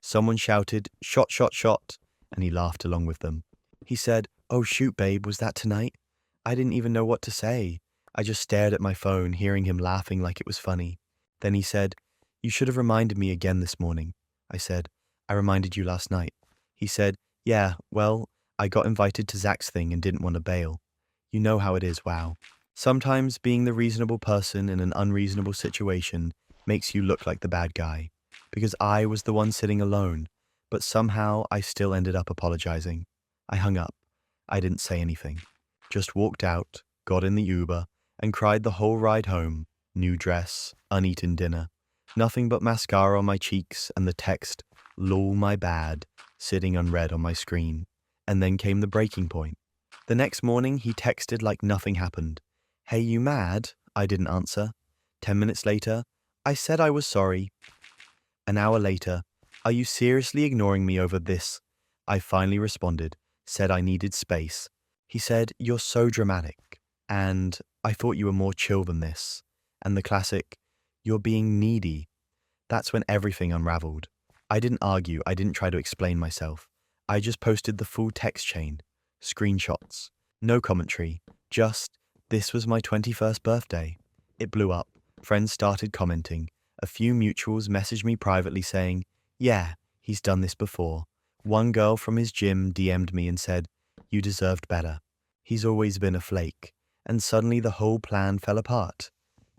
Someone shouted, "Shot, shot, shot," and he laughed along with them. He said, "Oh shoot, babe, was that tonight?" I didn't even know what to say. I just stared at my phone, hearing him laughing like it was funny. Then he said, "You should have reminded me again this morning." I said, "I reminded you last night." He said, "Yeah, well, I got invited to Zach's thing and didn't want to bail. You know how it is, wow. Sometimes being the reasonable person in an unreasonable situation makes you look like the bad guy. Because I was the one sitting alone, but somehow I still ended up apologizing. I hung up. I didn't say anything. Just walked out, got in the Uber, and cried the whole ride home. New dress, uneaten dinner. Nothing but mascara on my cheeks and the text, "Lol, my bad," sitting unread on my screen. And then came the breaking point. The next morning, he texted like nothing happened. "Hey, you mad?" I didn't answer. 10 minutes later, "I said I was sorry." An hour later, "Are you seriously ignoring me over this?" I finally responded, said I needed space. He said, "You're so dramatic." And "I thought you were more chill than this." And the classic, "You're being needy." That's when everything unraveled. I didn't argue, I didn't try to explain myself. I just posted the full text chain. Screenshots. No commentary. Just, "This was my 21st birthday." It blew up. Friends started commenting. A few mutuals messaged me privately saying, "Yeah, he's done this before." One girl from his gym DM'd me and said, "You deserved better. He's always been a flake." And suddenly the whole plan fell apart.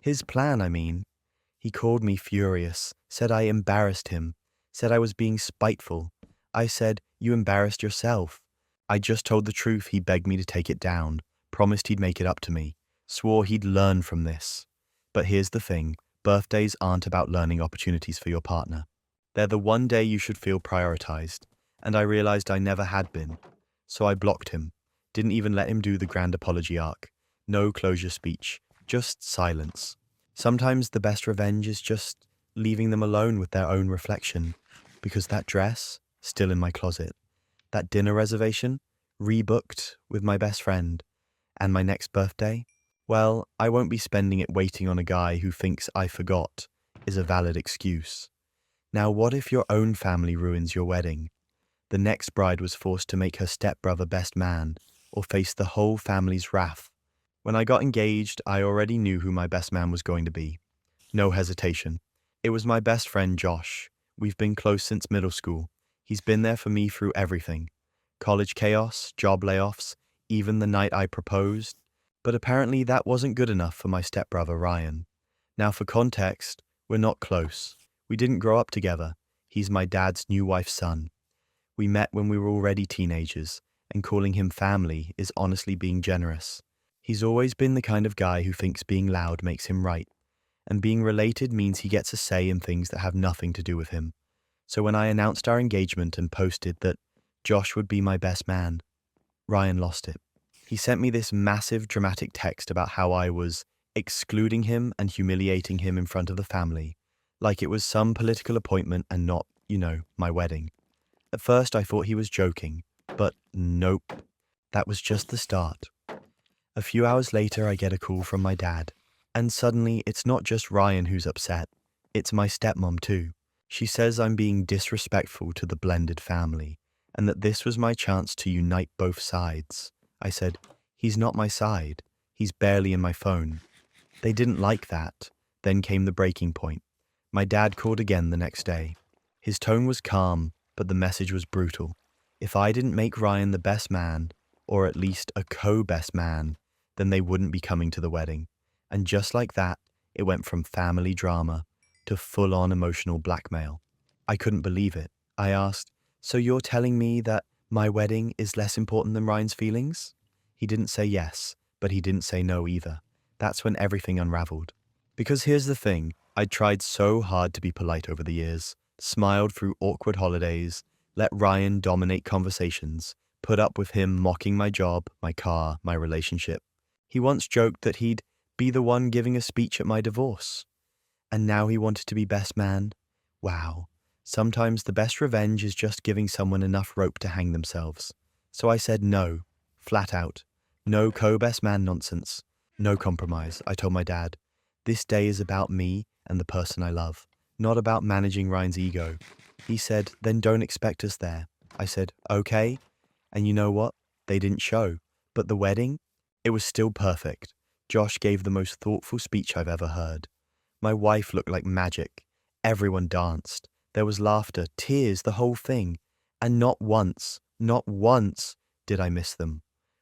His plan, I mean. He called me furious, said I embarrassed him, said I was being spiteful. I said, "You embarrassed yourself." I just told the truth. He begged me to take it down, promised he'd make it up to me, swore he'd learn from this. But here's the thing, birthdays aren't about learning opportunities for your partner. They're the one day you should feel prioritized, and I realized I never had been. So I blocked him, didn't even let him do the grand apology arc. No closure speech, just silence. Sometimes the best revenge is just leaving them alone with their own reflection, because that dress, still in my closet. That dinner reservation, rebooked with my best friend. And my next birthday? Well, I won't be spending it waiting on a guy who thinks I forgot is a valid excuse. Now, what if your own family ruins your wedding? The next bride was forced to make her stepbrother best man, or face the whole family's wrath. When I got engaged, I already knew who my best man was going to be. No hesitation. It was my best friend, Josh. We've been close since middle school. He's been there for me through everything. College chaos, job layoffs, even the night I proposed. But apparently that wasn't good enough for my stepbrother, Ryan. Now for context, we're not close. We didn't grow up together. He's my dad's new wife's son. We met when we were already teenagers, and calling him family is honestly being generous. He's always been the kind of guy who thinks being loud makes him right, and being related means he gets a say in things that have nothing to do with him. So when I announced our engagement and posted that Josh would be my best man, Ryan lost it. He sent me this massive dramatic text about how I was excluding him and humiliating him in front of the family, like it was some political appointment and not, my wedding. At first I thought he was joking, but nope, that was just the start. A few hours later I get a call from my dad, and suddenly it's not just Ryan who's upset, it's my stepmom too. She says I'm being disrespectful to the blended family, and that this was my chance to unite both sides. I said, "He's not my side. He's barely in my phone." They didn't like that. Then came the breaking point. My dad called again the next day. His tone was calm, but the message was brutal. If I didn't make Ryan the best man, or at least a co-best man, then they wouldn't be coming to the wedding. And just like that, it went from family drama to full-on emotional blackmail. I couldn't believe it. I asked, "So you're telling me that my wedding is less important than Ryan's feelings?" He didn't say yes, but he didn't say no either. That's when everything unraveled. Because here's the thing, I'd tried so hard to be polite over the years, smiled through awkward holidays, let Ryan dominate conversations, put up with him mocking my job, my car, my relationship. He once joked that he'd be the one giving a speech at my divorce. And now he wanted to be best man? Wow. Sometimes the best revenge is just giving someone enough rope to hang themselves. So I said no, flat out. No co-best man nonsense. No compromise, I told my dad. This day is about me and the person I love, not about managing Ryan's ego. He said, "Then don't expect us there." I said, "Okay." And you know what? They didn't show. But the wedding? It was still perfect. Josh gave the most thoughtful speech I've ever heard. My wife looked like magic. Everyone danced. There was laughter, tears, the whole thing. And not once did I miss them.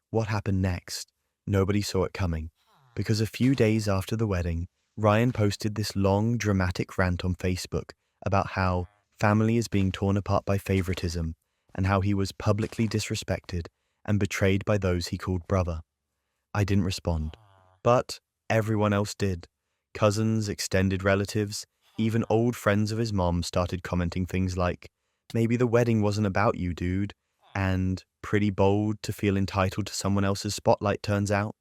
What happened next? Nobody saw it coming. Because a few days after the wedding, Ryan posted this long, dramatic rant on Facebook about how family is being torn apart by favoritism and how he was publicly disrespected and betrayed by those he called brother. I didn't respond, but everyone else did. Cousins, extended relatives, even old friends of his mom started commenting things like, "Maybe the wedding wasn't about you, dude," and "pretty bold to feel entitled to someone else's spotlight, turns out."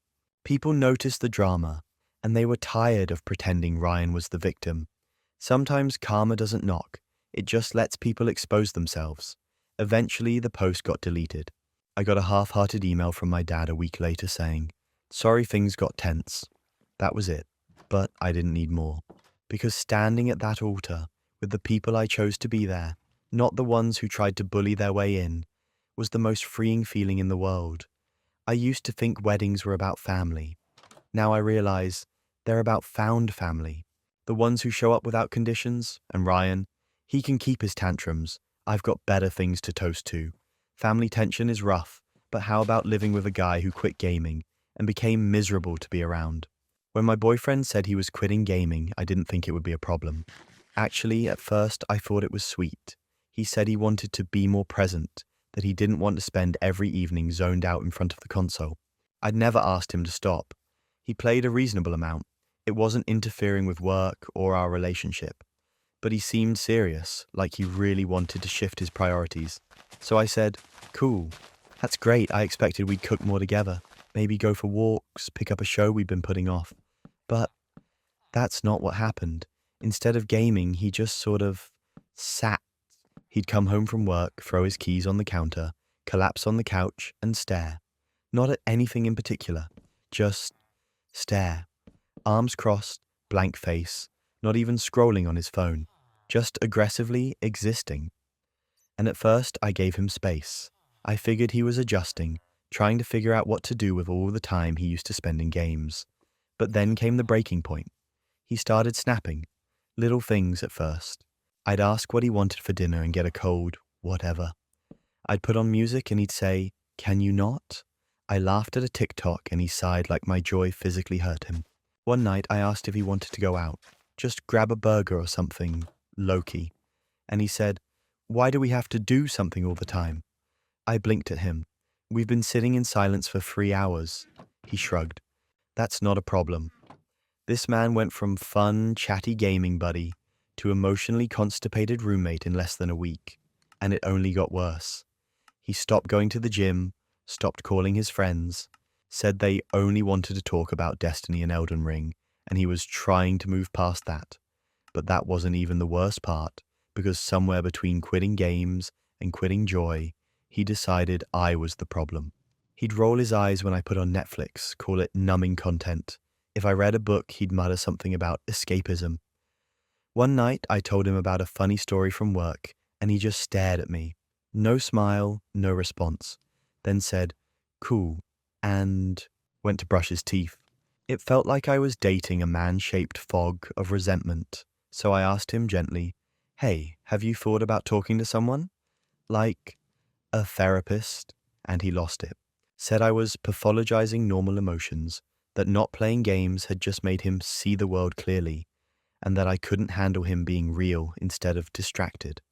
People noticed the drama, and they were tired of pretending Ryan was the victim. Sometimes karma doesn't knock, it just lets people expose themselves. Eventually, the post got deleted. I got a half-hearted email from my dad a week later saying, "Sorry things got tense." That was it, but I didn't need more. Because standing at that altar, with the people I chose to be there, not the ones who tried to bully their way in, was the most freeing feeling in the world. I used to think weddings were about family. Now I realize they're about found family. The ones who show up without conditions, and Ryan, he can keep his tantrums. I've got better things to toast to. Family tension is rough, but how about living with a guy who quit gaming and became miserable to be around? When my boyfriend said he was quitting gaming, I didn't think it would be a problem. Actually, at first, I thought it was sweet. He said he wanted to be more present, that he didn't want to spend every evening zoned out in front of the console. I'd never asked him to stop. He played a reasonable amount. It wasn't interfering with work or our relationship. But he seemed serious, like he really wanted to shift his priorities. So I said, "Cool. That's great. I expected we'd cook more together. Maybe go for walks, pick up a show we've been putting off." But that's not what happened. Instead of gaming, he just sort of sat. He'd come home from work, throw his keys on the counter, collapse on the couch, and stare. Not at anything in particular, just stare. Arms crossed, blank face, not even scrolling on his phone, just aggressively existing. And at first, I gave him space. I figured he was adjusting, trying to figure out what to do with all the time he used to spend in games. But then came the breaking point. He started snapping. Little things at first. I'd ask what he wanted for dinner and get a cold, whatever. I'd put on music and he'd say, "Can you not?" I laughed at a TikTok and he sighed like my joy physically hurt him. One night I asked if he wanted to go out, just grab a burger or something, low-key. And he said, "Why do we have to do something all the time?" I blinked at him. "We've been sitting in silence for 3 hours." He shrugged. "That's not a problem." This man went from fun, chatty gaming buddy to emotionally constipated roommate in less than a week, and it only got worse. He stopped going to the gym, stopped calling his friends, said they only wanted to talk about Destiny and Elden Ring, and he was trying to move past that. But that wasn't even the worst part, because somewhere between quitting games and quitting joy, he decided I was the problem. He'd roll his eyes when I put on Netflix, call it numbing content. If I read a book, he'd mutter something about escapism. One night, I told him about a funny story from work, and he just stared at me. No smile, no response. Then said, "Cool," and went to brush his teeth. It felt like I was dating a man-shaped fog of resentment, so I asked him gently, "Hey, have you thought about talking to someone? Like a therapist?" And he lost it. Said I was pathologizing normal emotions, that not playing games had just made him see the world clearly, and that I couldn't handle him being real instead of distracted.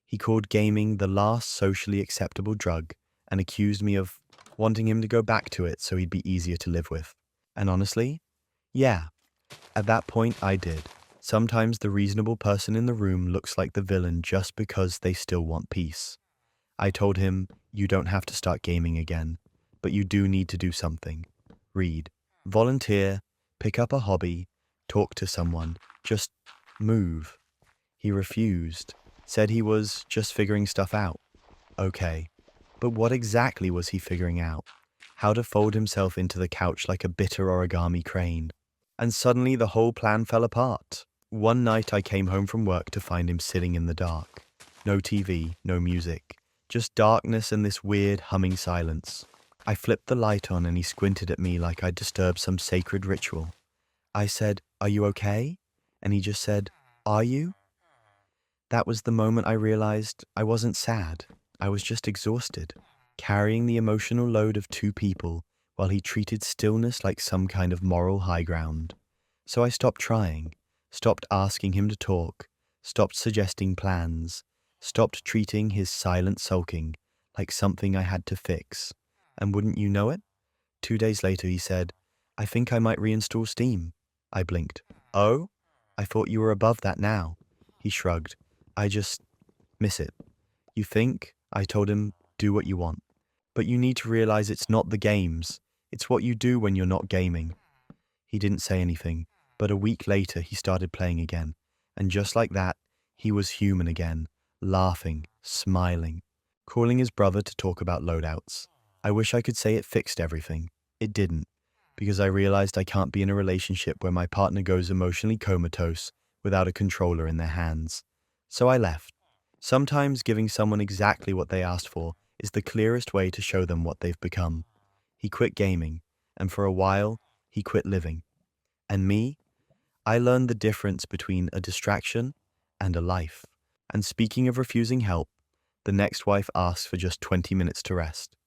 He called gaming the last socially acceptable drug and accused me of wanting him to go back to it so he'd be easier to live with. And honestly, yeah, at that point I did. Sometimes the reasonable person in the room looks like the villain just because they still want peace. I told him, "You don't have to start gaming again, but you do need to do something. Read, volunteer, pick up a hobby, talk to someone, just move." He refused, said he was just figuring stuff out. Okay, but what exactly was he figuring out? How to fold himself into the couch like a bitter origami crane. And suddenly the whole plan fell apart. One night I came home from work to find him sitting in the dark. No TV, no music, just darkness and this weird humming silence. I flipped the light on and he squinted at me like I'd disturbed some sacred ritual. I said, "Are you okay?" And he just said, "Are you?" That was the moment I realized I wasn't sad. I was just exhausted, carrying the emotional load of two people while he treated stillness like some kind of moral high ground. So I stopped trying, stopped asking him to talk, stopped suggesting plans, stopped treating his silent sulking like something I had to fix. And wouldn't you know it? 2 days later, he said, "I think I might reinstall Steam." I blinked. "Oh? I thought you were above that now." He shrugged. "I just miss it." "You think?" I told him, "Do what you want. But you need to realize it's not the games. It's what you do when you're not gaming." He didn't say anything, but a week later he started playing again. And just like that, he was human again, laughing, smiling, calling his brother to talk about loadouts. I wish I could say it fixed everything. It didn't, because I realized I can't be in a relationship where my partner goes emotionally comatose without a controller in their hands. So I left. Sometimes giving someone exactly what they asked for is the clearest way to show them what they've become. He quit gaming, and for a while, he quit living. And me, I learned the difference between a distraction and a life. And speaking of refusing help, the next wife asks for just 20 minutes to rest.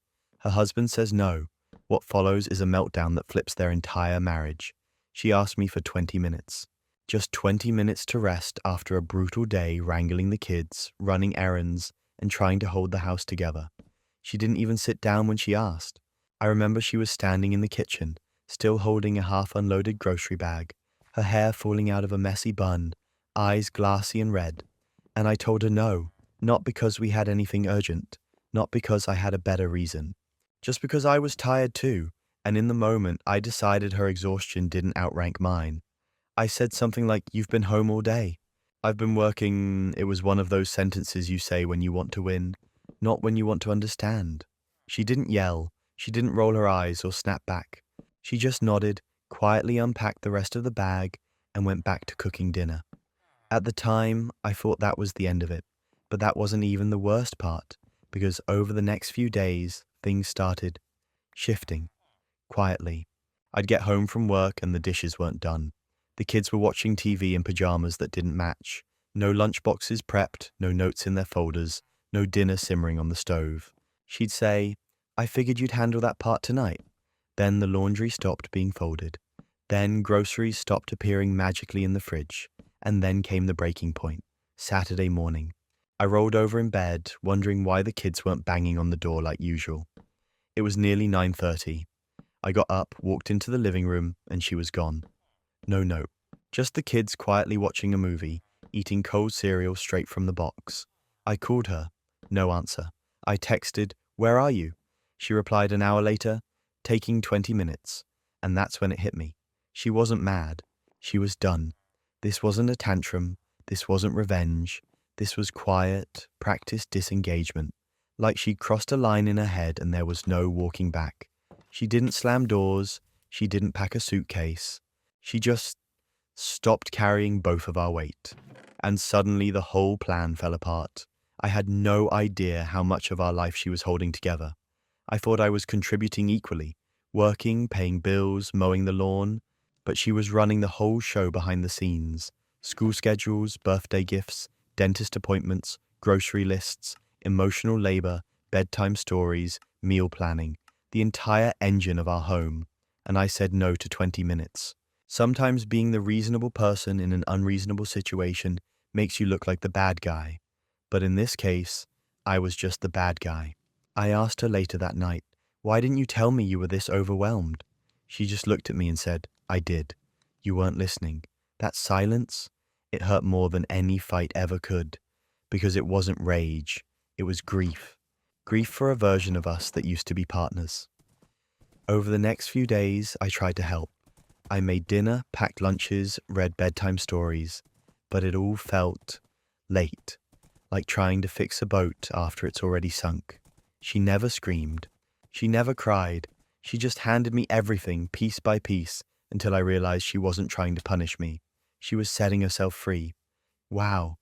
Her husband says no. What follows is a meltdown that flips their entire marriage. She asked me for 20 minutes. Just 20 minutes to rest after a brutal day wrangling the kids, running errands, and trying to hold the house together. She didn't even sit down when she asked. I remember she was standing in the kitchen, still holding a half-unloaded grocery bag, her hair falling out of a messy bun, eyes glassy and red. And I told her no, not because we had anything urgent, not because I had a better reason, just because I was tired too, and in the moment I decided her exhaustion didn't outrank mine. I said something like, "You've been home all day." "I've been working." It was one of those sentences you say when you want to win, not when you want to understand. She didn't yell, she didn't roll her eyes or snap back. She just nodded, quietly unpacked the rest of the bag, and went back to cooking dinner. At the time, I thought that was the end of it, but that wasn't even the worst part, because over the next few days, things started shifting, quietly. I'd get home from work and the dishes weren't done. The kids were watching TV in pajamas that didn't match. No lunchboxes prepped, no notes in their folders, no dinner simmering on the stove. She'd say, "I figured you'd handle that part tonight." Then the laundry stopped being folded. Then groceries stopped appearing magically in the fridge. And then came the breaking point, Saturday morning. I rolled over in bed, wondering why the kids weren't banging on the door like usual. It was nearly 9:30. I got up, walked into the living room, and she was gone. No note. Just the kids quietly watching a movie, eating cold cereal straight from the box. I called her. No answer. I texted, "Where are you?" She replied an hour later, "Taking 20 minutes." And that's when it hit me. She wasn't mad. She was done. This wasn't a tantrum. This wasn't revenge. This was quiet, practiced disengagement. Like she'd crossed a line in her head and there was no walking back. She didn't slam doors. She didn't pack a suitcase. She just stopped carrying both of our weight. And suddenly the whole plan fell apart. I had no idea how much of our life she was holding together. I thought I was contributing equally, working, paying bills, mowing the lawn, but she was running the whole show behind the scenes. School schedules, birthday gifts, dentist appointments, grocery lists, emotional labor, bedtime stories, meal planning, the entire engine of our home. And I said no to 20 minutes. Sometimes being the reasonable person in an unreasonable situation makes you look like the bad guy. But in this case, I was just the bad guy. I asked her later that night, "Why didn't you tell me you were this overwhelmed?" She just looked at me and said, "I did. You weren't listening." That silence, it hurt more than any fight ever could, because it wasn't rage, it was grief. Grief for a version of us that used to be partners. Over the next few days, I tried to help. I made dinner, packed lunches, read bedtime stories, but it all felt late, like trying to fix a boat after it's already sunk. She never screamed. She never cried. She just handed me everything piece by piece until I realized she wasn't trying to punish me. She was setting herself free. Wow.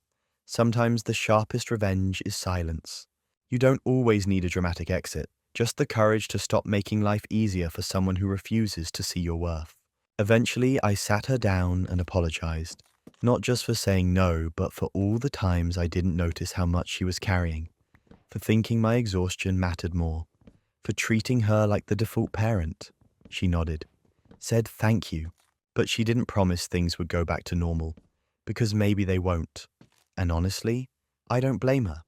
Sometimes the sharpest revenge is silence. You don't always need a dramatic exit. Just the courage to stop making life easier for someone who refuses to see your worth. Eventually, I sat her down and apologized, not just for saying no, but for all the times I didn't notice how much she was carrying, for thinking my exhaustion mattered more, for treating her like the default parent. She nodded, said thank you, but she didn't promise things would go back to normal, because maybe they won't. And honestly, I don't blame her.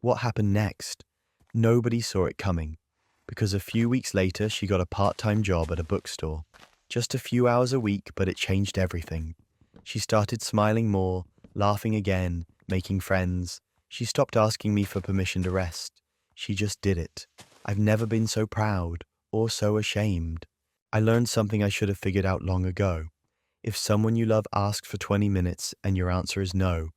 What happened next? Nobody saw it coming, because a few weeks later she got a part-time job at a bookstore. Just a few hours a week, but it changed everything. She started smiling more, laughing again, making friends. She stopped asking me for permission to rest. She just did it. I've never been so proud or so ashamed. I learned something I should have figured out long ago. If someone you love asks for 20 minutes and your answer is no,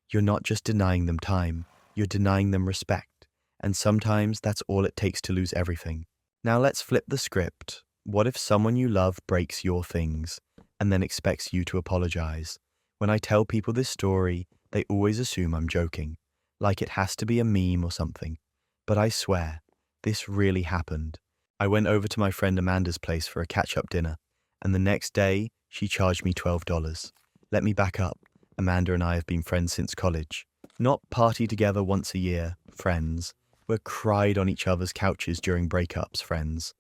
you're not just denying them time, you're denying them respect. And sometimes that's all it takes to lose everything. Now let's flip the script. What if someone you love breaks your things and then expects you to apologize? When I tell people this story, they always assume I'm joking, like it has to be a meme or something. But I swear, this really happened. I went over to my friend Amanda's place for a catch-up dinner, and the next day, she charged me $12. Let me back up. Amanda and I have been friends since college. Not party together once a year, friends. We're cried on each other's couches during breakups, friends.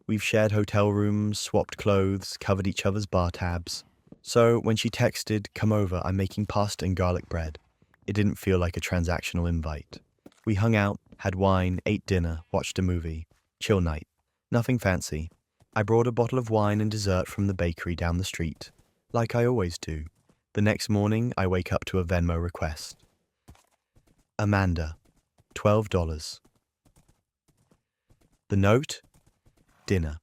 We've shared hotel rooms, swapped clothes, covered each other's bar tabs. So when she texted, "Come over, I'm making pasta and garlic bread," it didn't feel like a transactional invite. We hung out, had wine, ate dinner, watched a movie. Chill night. Nothing fancy. I brought a bottle of wine and dessert from the bakery down the street, like I always do. The next morning, I wake up to a Venmo request. Amanda, $12. The note? Dinner.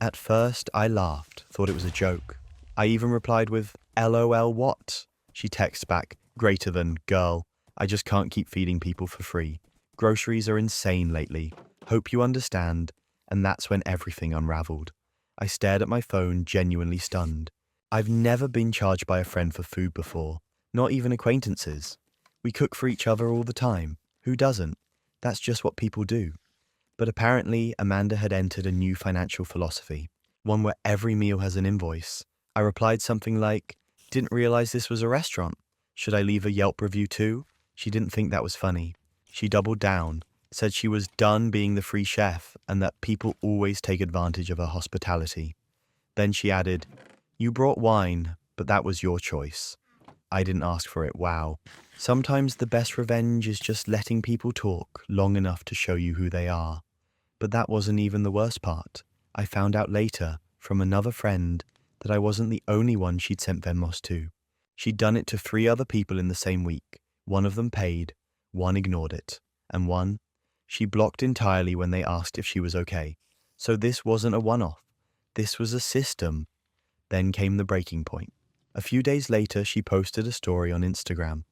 At first, I laughed, thought it was a joke. I even replied with, "LOL what?" She texts back, "Greater than, girl. I just can't keep feeding people for free. Groceries are insane lately. Hope you understand." And that's when everything unraveled. I stared at my phone, genuinely stunned. I've never been charged by a friend for food before, not even acquaintances. We cook for each other all the time. Who doesn't? That's just what people do. But apparently, Amanda had entered a new financial philosophy, one where every meal has an invoice. I replied something like, "Didn't realize this was a restaurant. Should I leave a Yelp review too?" She didn't think that was funny. She doubled down, said she was done being the free chef and that people always take advantage of her hospitality. Then she added, "You brought wine, but that was your choice." I didn't ask for it, wow. Sometimes the best revenge is just letting people talk long enough to show you who they are. But that wasn't even the worst part. I found out later, from another friend, that I wasn't the only one she'd sent Venmos to. She'd done it to 3 other people in the same week. One of them paid, one ignored it, and one, she blocked entirely when they asked if she was okay. So this wasn't a one-off. This was a system. Then came the breaking point. A few days later, she posted a story on Instagram.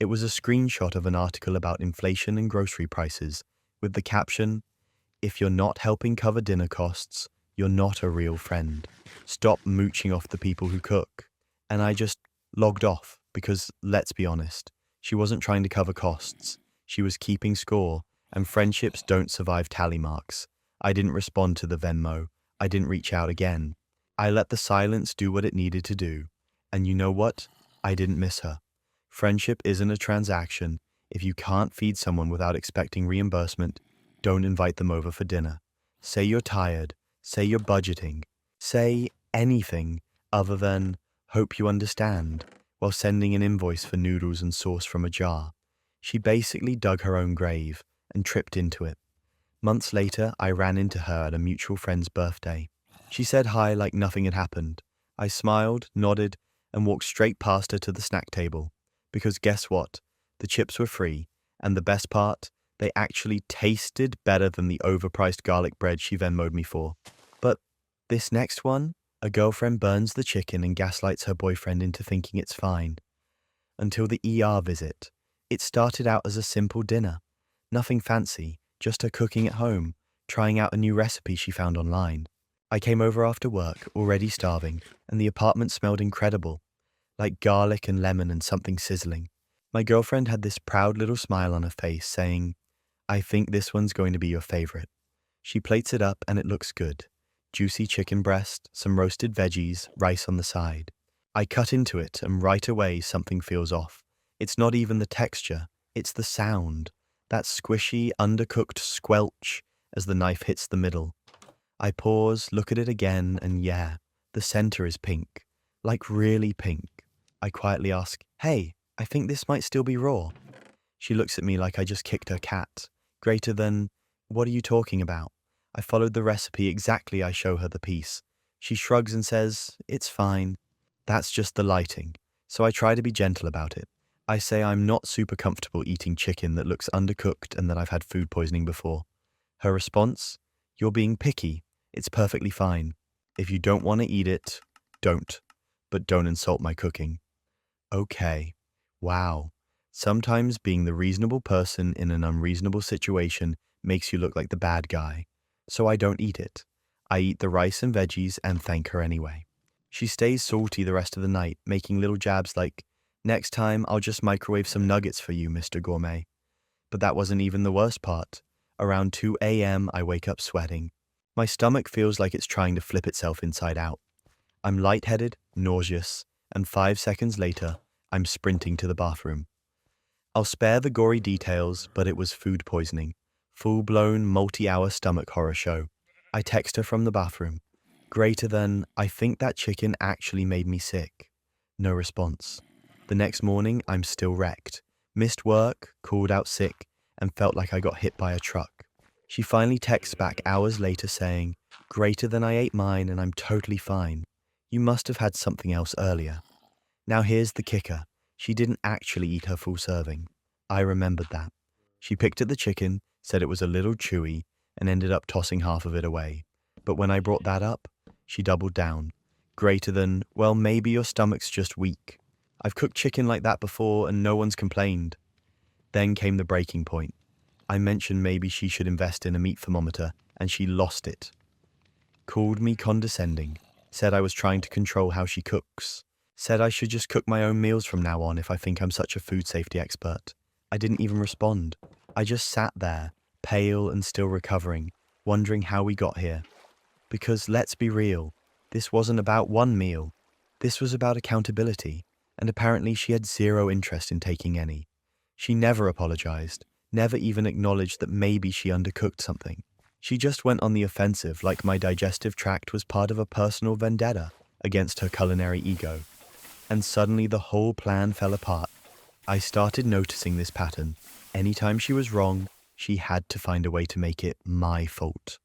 It was a screenshot of an article about inflation and grocery prices, with the caption, "If you're not helping cover dinner costs, you're not a real friend. Stop mooching off the people who cook." And I just logged off because, let's be honest, she wasn't trying to cover costs. She was keeping score, and friendships don't survive tally marks. I didn't respond to the Venmo. I didn't reach out again. I let the silence do what it needed to do. And you know what? I didn't miss her. Friendship isn't a transaction. If you can't feed someone without expecting reimbursement, don't invite them over for dinner. Say you're tired. Say you're budgeting. Say anything other than, "Hope you understand," while sending an invoice for noodles and sauce from a jar. She basically dug her own grave and tripped into it. Months later, I ran into her at a mutual friend's birthday. She said hi like nothing had happened. I smiled, nodded, and walked straight past her to the snack table. Because guess what? The chips were free, and the best part, they actually tasted better than the overpriced garlic bread she Venmo'd me for. But this next one, a girlfriend burns the chicken and gaslights her boyfriend into thinking it's fine. Until the ER visit. It started out as a simple dinner. Nothing fancy, just her cooking at home, trying out a new recipe she found online. I came over after work, already starving, and the apartment smelled incredible, like garlic and lemon and something sizzling. My girlfriend had this proud little smile on her face, saying, "I think this one's going to be your favorite." She plates it up and it looks good. Juicy chicken breast, some roasted veggies, rice on the side. I cut into it and right away something feels off. It's not even the texture, it's the sound. That squishy, undercooked squelch as the knife hits the middle. I pause, look at it again, and yeah, the center is pink. Like really pink. I quietly ask, "Hey, I think this might still be raw." She looks at me like I just kicked her cat. Greater than, "What are you talking about?" I followed the recipe exactly. I show her the piece. She shrugs and says, "It's fine." That's just the lighting. So I try to be gentle about it. I say I'm not super comfortable eating chicken that looks undercooked and that I've had food poisoning before. Her response? "You're being picky. It's perfectly fine. If you don't want to eat it, don't. But don't insult my cooking." Okay. Wow. Sometimes being the reasonable person in an unreasonable situation makes you look like the bad guy. So I don't eat it. I eat the rice and veggies and thank her anyway. She stays salty the rest of the night, making little jabs like, "Next time I'll just microwave some nuggets for you, Mr. Gourmet." But that wasn't even the worst part. Around 2 a.m. I wake up sweating. My stomach feels like it's trying to flip itself inside out. I'm lightheaded, nauseous, and 5 seconds later, I'm sprinting to the bathroom. I'll spare the gory details, but it was food poisoning. Full-blown, multi-hour stomach horror show. I text her from the bathroom. Greater than, "I think that chicken actually made me sick." No response. The next morning, I'm still wrecked. Missed work, called out sick, and felt like I got hit by a truck. She finally texts back hours later saying, "Greater than, I ate mine and I'm totally fine. You must have had something else earlier." Now here's the kicker. She didn't actually eat her full serving. I remembered that. She picked at the chicken, said it was a little chewy, and ended up tossing half of it away. But when I brought that up, she doubled down. Greater than, "Well, maybe your stomach's just weak. I've cooked chicken like that before and no one's complained." Then came the breaking point. I mentioned maybe she should invest in a meat thermometer, and she lost it. Called me condescending, said I was trying to control how she cooks, said I should just cook my own meals from now on if I think I'm such a food safety expert. I didn't even respond. I just sat there, pale and still recovering, wondering how we got here. Because let's be real, this wasn't about one meal. This was about accountability, and apparently she had zero interest in taking any. She never apologized, never even acknowledged that maybe she undercooked something. She just went on the offensive like my digestive tract was part of a personal vendetta against her culinary ego. And suddenly the whole plan fell apart. I started noticing this pattern. Anytime she was wrong, she had to find a way to make it my fault.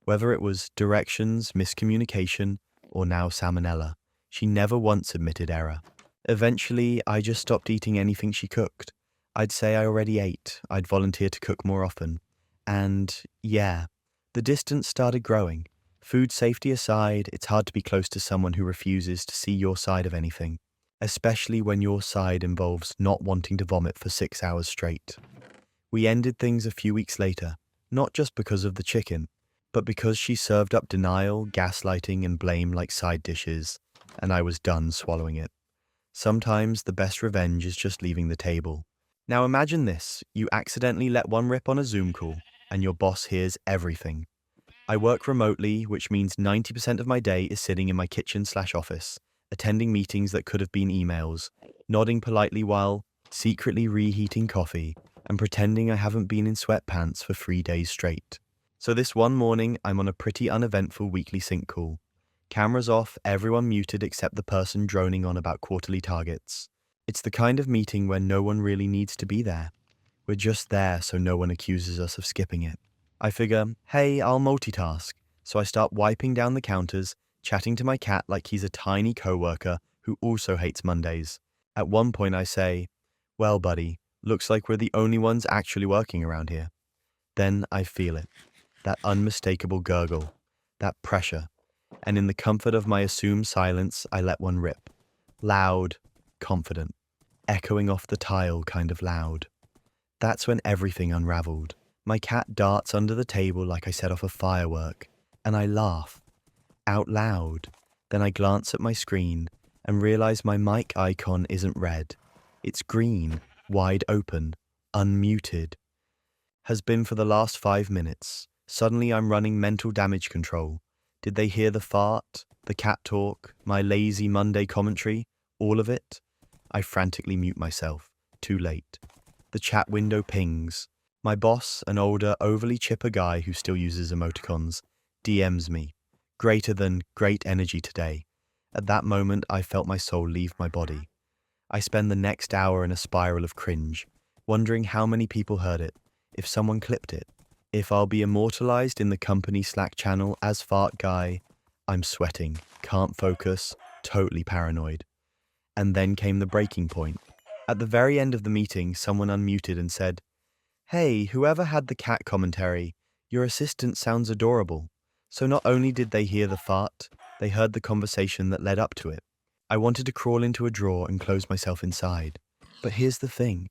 Whether it was directions, miscommunication, or now salmonella, she never once admitted error. Eventually, I just stopped eating anything she cooked. I'd say I already ate, I'd volunteer to cook more often. And yeah, the distance started growing. Food safety aside, it's hard to be close to someone who refuses to see your side of anything, especially when your side involves not wanting to vomit for 6 hours straight. We ended things a few weeks later, not just because of the chicken, but because she served up denial, gaslighting, and blame like side dishes, and I was done swallowing it. Sometimes the best revenge is just leaving the table. Now imagine this, you accidentally let one rip on a Zoom call, and your boss hears everything. I work remotely, which means 90% of my day is sitting in my kitchen/office, attending meetings that could have been emails, nodding politely while secretly reheating coffee, and pretending I haven't been in sweatpants for 3 days straight. So this one morning, I'm on a pretty uneventful weekly sync call. Cameras off, everyone muted except the person droning on about quarterly targets. It's the kind of meeting where no one really needs to be there. We're just there so no one accuses us of skipping it. I figure, hey, I'll multitask. So I start wiping down the counters, chatting to my cat like he's a tiny coworker who also hates Mondays. At one point I say, "Well, buddy, looks like we're the only ones actually working around here." Then I feel it. That unmistakable gurgle. That pressure. And in the comfort of my assumed silence, I let one rip. Loud, confident, echoing off the tile kind of loud. That's when everything unraveled. My cat darts under the table like I set off a firework, and I laugh. Out loud. Then I glance at my screen and realize my mic icon isn't red. It's green, wide open, unmuted. Has been for the last 5 minutes. Suddenly I'm running mental damage control. Did they hear the fart, the cat talk, my lazy Monday commentary? All of it? I frantically mute myself. Too late. The chat window pings. My boss, an older, overly chipper guy who still uses emoticons, DMs me. Greater than great energy today. At that moment, I felt my soul leave my body. I spend the next hour in a spiral of cringe, wondering how many people heard it, if someone clipped it, if I'll be immortalized in the company Slack channel as fart guy. I'm sweating, can't focus, totally paranoid. And then came the breaking point. At the very end of the meeting, someone unmuted and said, "Hey, whoever had the cat commentary, your assistant sounds adorable." So not only did they hear the fart, they heard the conversation that led up to it. I wanted to crawl into a drawer and close myself inside. But here's the thing.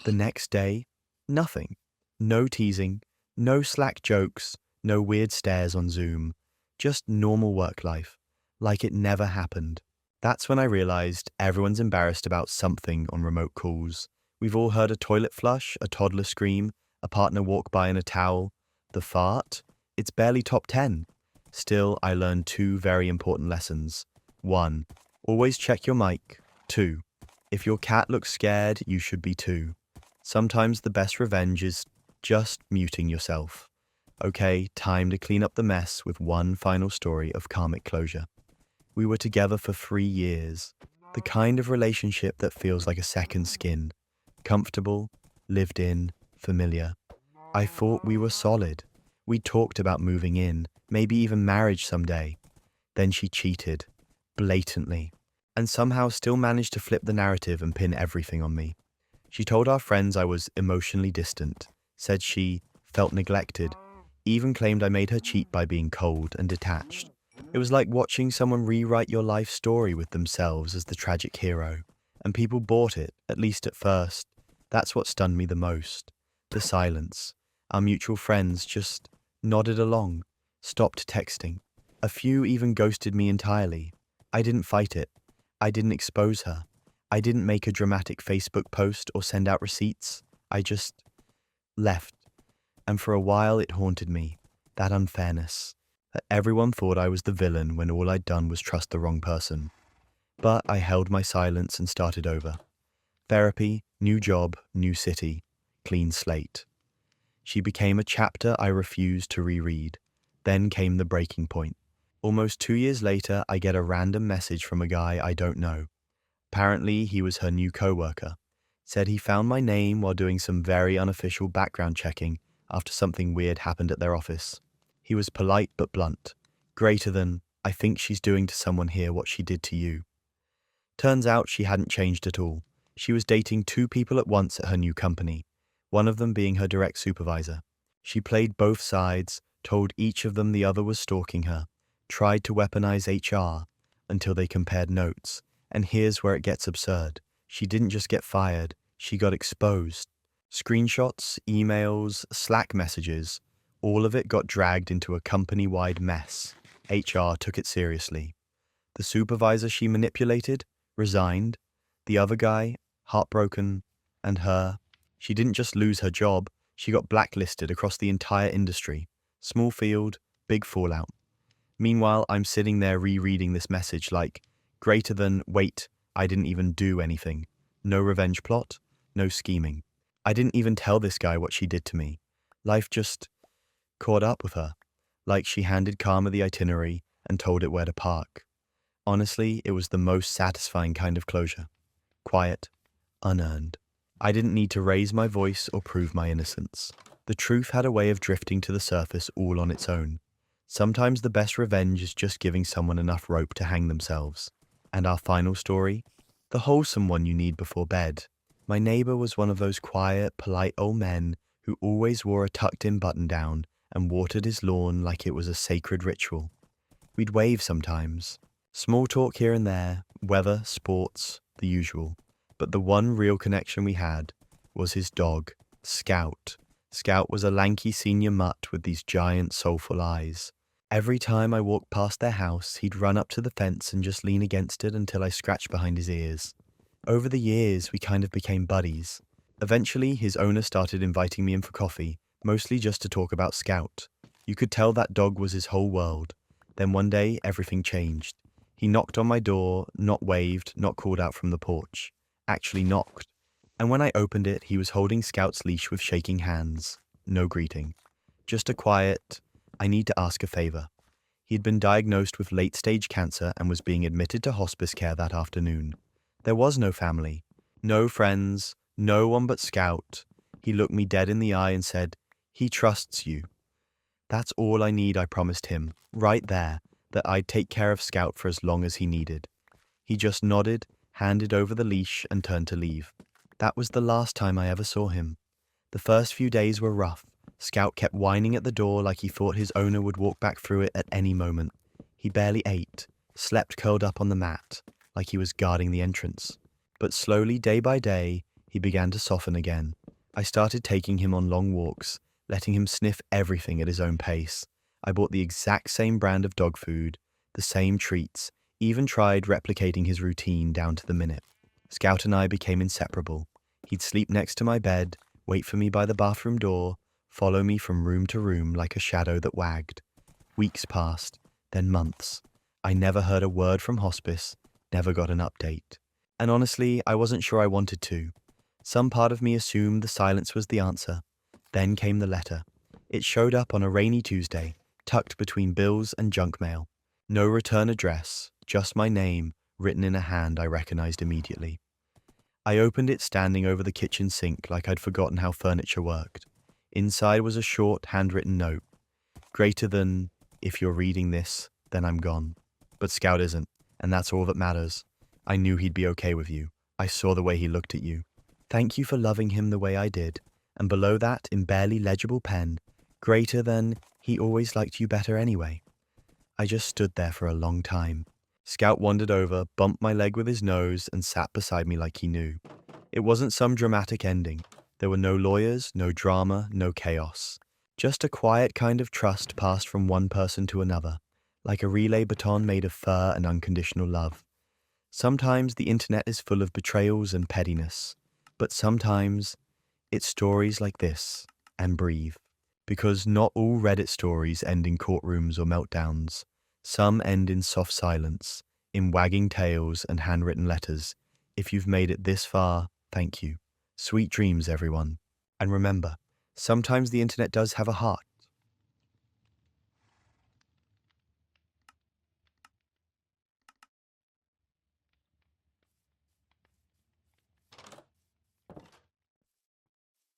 The next day, nothing. No teasing, no Slack jokes, no weird stares on Zoom. Just normal work life, like it never happened. That's when I realized everyone's embarrassed about something on remote calls. We've all heard a toilet flush, a toddler scream, a partner walk by in a towel. The fart? It's barely top 10. Still, I learned two very important lessons. 1. Always check your mic. 2. If your cat looks scared, you should be too. Sometimes the best revenge is just muting yourself. Okay, time to clean up the mess with one final story of karmic closure. We were together for 3 years. The kind of relationship that feels like a second skin. Comfortable, lived in, familiar. I thought we were solid. We talked about moving in, maybe even marriage someday. Then she cheated, blatantly, and somehow still managed to flip the narrative and pin everything on me. She told our friends I was emotionally distant, said she felt neglected, even claimed I made her cheat by being cold and detached. It was like watching someone rewrite your life story with themselves as the tragic hero, and people bought it, at least at first. That's what stunned me the most. The silence. Our mutual friends just nodded along, stopped texting. A few even ghosted me entirely. I didn't fight it. I didn't expose her. I didn't make a dramatic Facebook post or send out receipts. I just left. And for a while it haunted me, that unfairness, that everyone thought I was the villain when all I'd done was trust the wrong person. But I held my silence and started over. Therapy, new job, new city, clean slate. She became a chapter I refused to reread. Then came the breaking point. Almost 2 years later, I get a random message from a guy I don't know. Apparently, he was her new coworker. Said he found my name while doing some very unofficial background checking after something weird happened at their office. He was polite but blunt. Greater than, "I think she's doing to someone here what she did to you." Turns out she hadn't changed at all. She was dating 2 people at once at her new company, one of them being her direct supervisor. She played both sides, told each of them the other was stalking her, tried to weaponize HR until they compared notes. And here's where it gets absurd. She didn't just get fired, she got exposed. Screenshots, emails, Slack messages, all of it got dragged into a company-wide mess. HR took it seriously. The supervisor she manipulated resigned. The other guy, heartbroken, and her. She didn't just lose her job, she got blacklisted across the entire industry. Small field, big fallout. Meanwhile, I'm sitting there rereading this message like, greater than, wait, I didn't even do anything. No revenge plot, no scheming. I didn't even tell this guy what she did to me. Life just caught up with her, like she handed Karma the itinerary and told it where to park. Honestly, it was the most satisfying kind of closure. Quiet, unearned. I didn't need to raise my voice or prove my innocence. The truth had a way of drifting to the surface all on its own. Sometimes the best revenge is just giving someone enough rope to hang themselves. And our final story? The wholesome one you need before bed. My neighbor was one of those quiet, polite old men who always wore a tucked-in button-down and watered his lawn like it was a sacred ritual. We'd wave sometimes. Small talk here and there, weather, sports, the usual. But the one real connection we had was his dog, Scout. Scout was a lanky senior mutt with these giant, soulful eyes. Every time I walked past their house, he'd run up to the fence and just lean against it until I scratched behind his ears. Over the years, we kind of became buddies. Eventually, his owner started inviting me in for coffee, mostly just to talk about Scout. You could tell that dog was his whole world. Then one day, everything changed. He knocked on my door, not waved, not called out from the porch. Actually knocked. And when I opened it, he was holding Scout's leash with shaking hands. No greeting. Just a quiet, I need to ask a favor. He had been diagnosed with late-stage cancer and was being admitted to hospice care that afternoon. There was no family, no friends, no one but Scout. He looked me dead in the eye and said, "He trusts you." That's all I need, I promised him, right there, that I'd take care of Scout for as long as he needed. He just nodded, handed over the leash, and turned to leave. That was the last time I ever saw him. The first few days were rough. Scout kept whining at the door like he thought his owner would walk back through it at any moment. He barely ate, slept curled up on the mat, like he was guarding the entrance. But slowly, day by day, he began to soften again. I started taking him on long walks, letting him sniff everything at his own pace. I bought the exact same brand of dog food, the same treats, even tried replicating his routine down to the minute. Scout and I became inseparable. He'd sleep next to my bed, wait for me by the bathroom door, follow me from room to room like a shadow that wagged. Weeks passed, then months. I never heard a word from hospice, never got an update. And honestly, I wasn't sure I wanted to. Some part of me assumed the silence was the answer. Then came the letter. It showed up on a rainy Tuesday, tucked between bills and junk mail. No return address, just my name, written in a hand I recognized immediately. I opened it standing over the kitchen sink like I'd forgotten how furniture worked. Inside was a short, handwritten note. Greater than, if you're reading this, then I'm gone. But Scout isn't, and that's all that matters. I knew he'd be okay with you. I saw the way he looked at you. Thank you for loving him the way I did. And below that, in barely legible pen, greater than, he always liked you better anyway. I just stood there for a long time. Scout wandered over, bumped my leg with his nose, and sat beside me like he knew. It wasn't some dramatic ending. There were no lawyers, no drama, no chaos. Just a quiet kind of trust passed from one person to another, like a relay baton made of fur and unconditional love. Sometimes the internet is full of betrayals and pettiness, but sometimes it's stories like this, and breathe. Because not all Reddit stories end in courtrooms or meltdowns. Some end in soft silence, in wagging tails and handwritten letters. If you've made it this far, thank you. Sweet dreams, everyone. And remember, sometimes the internet does have a heart.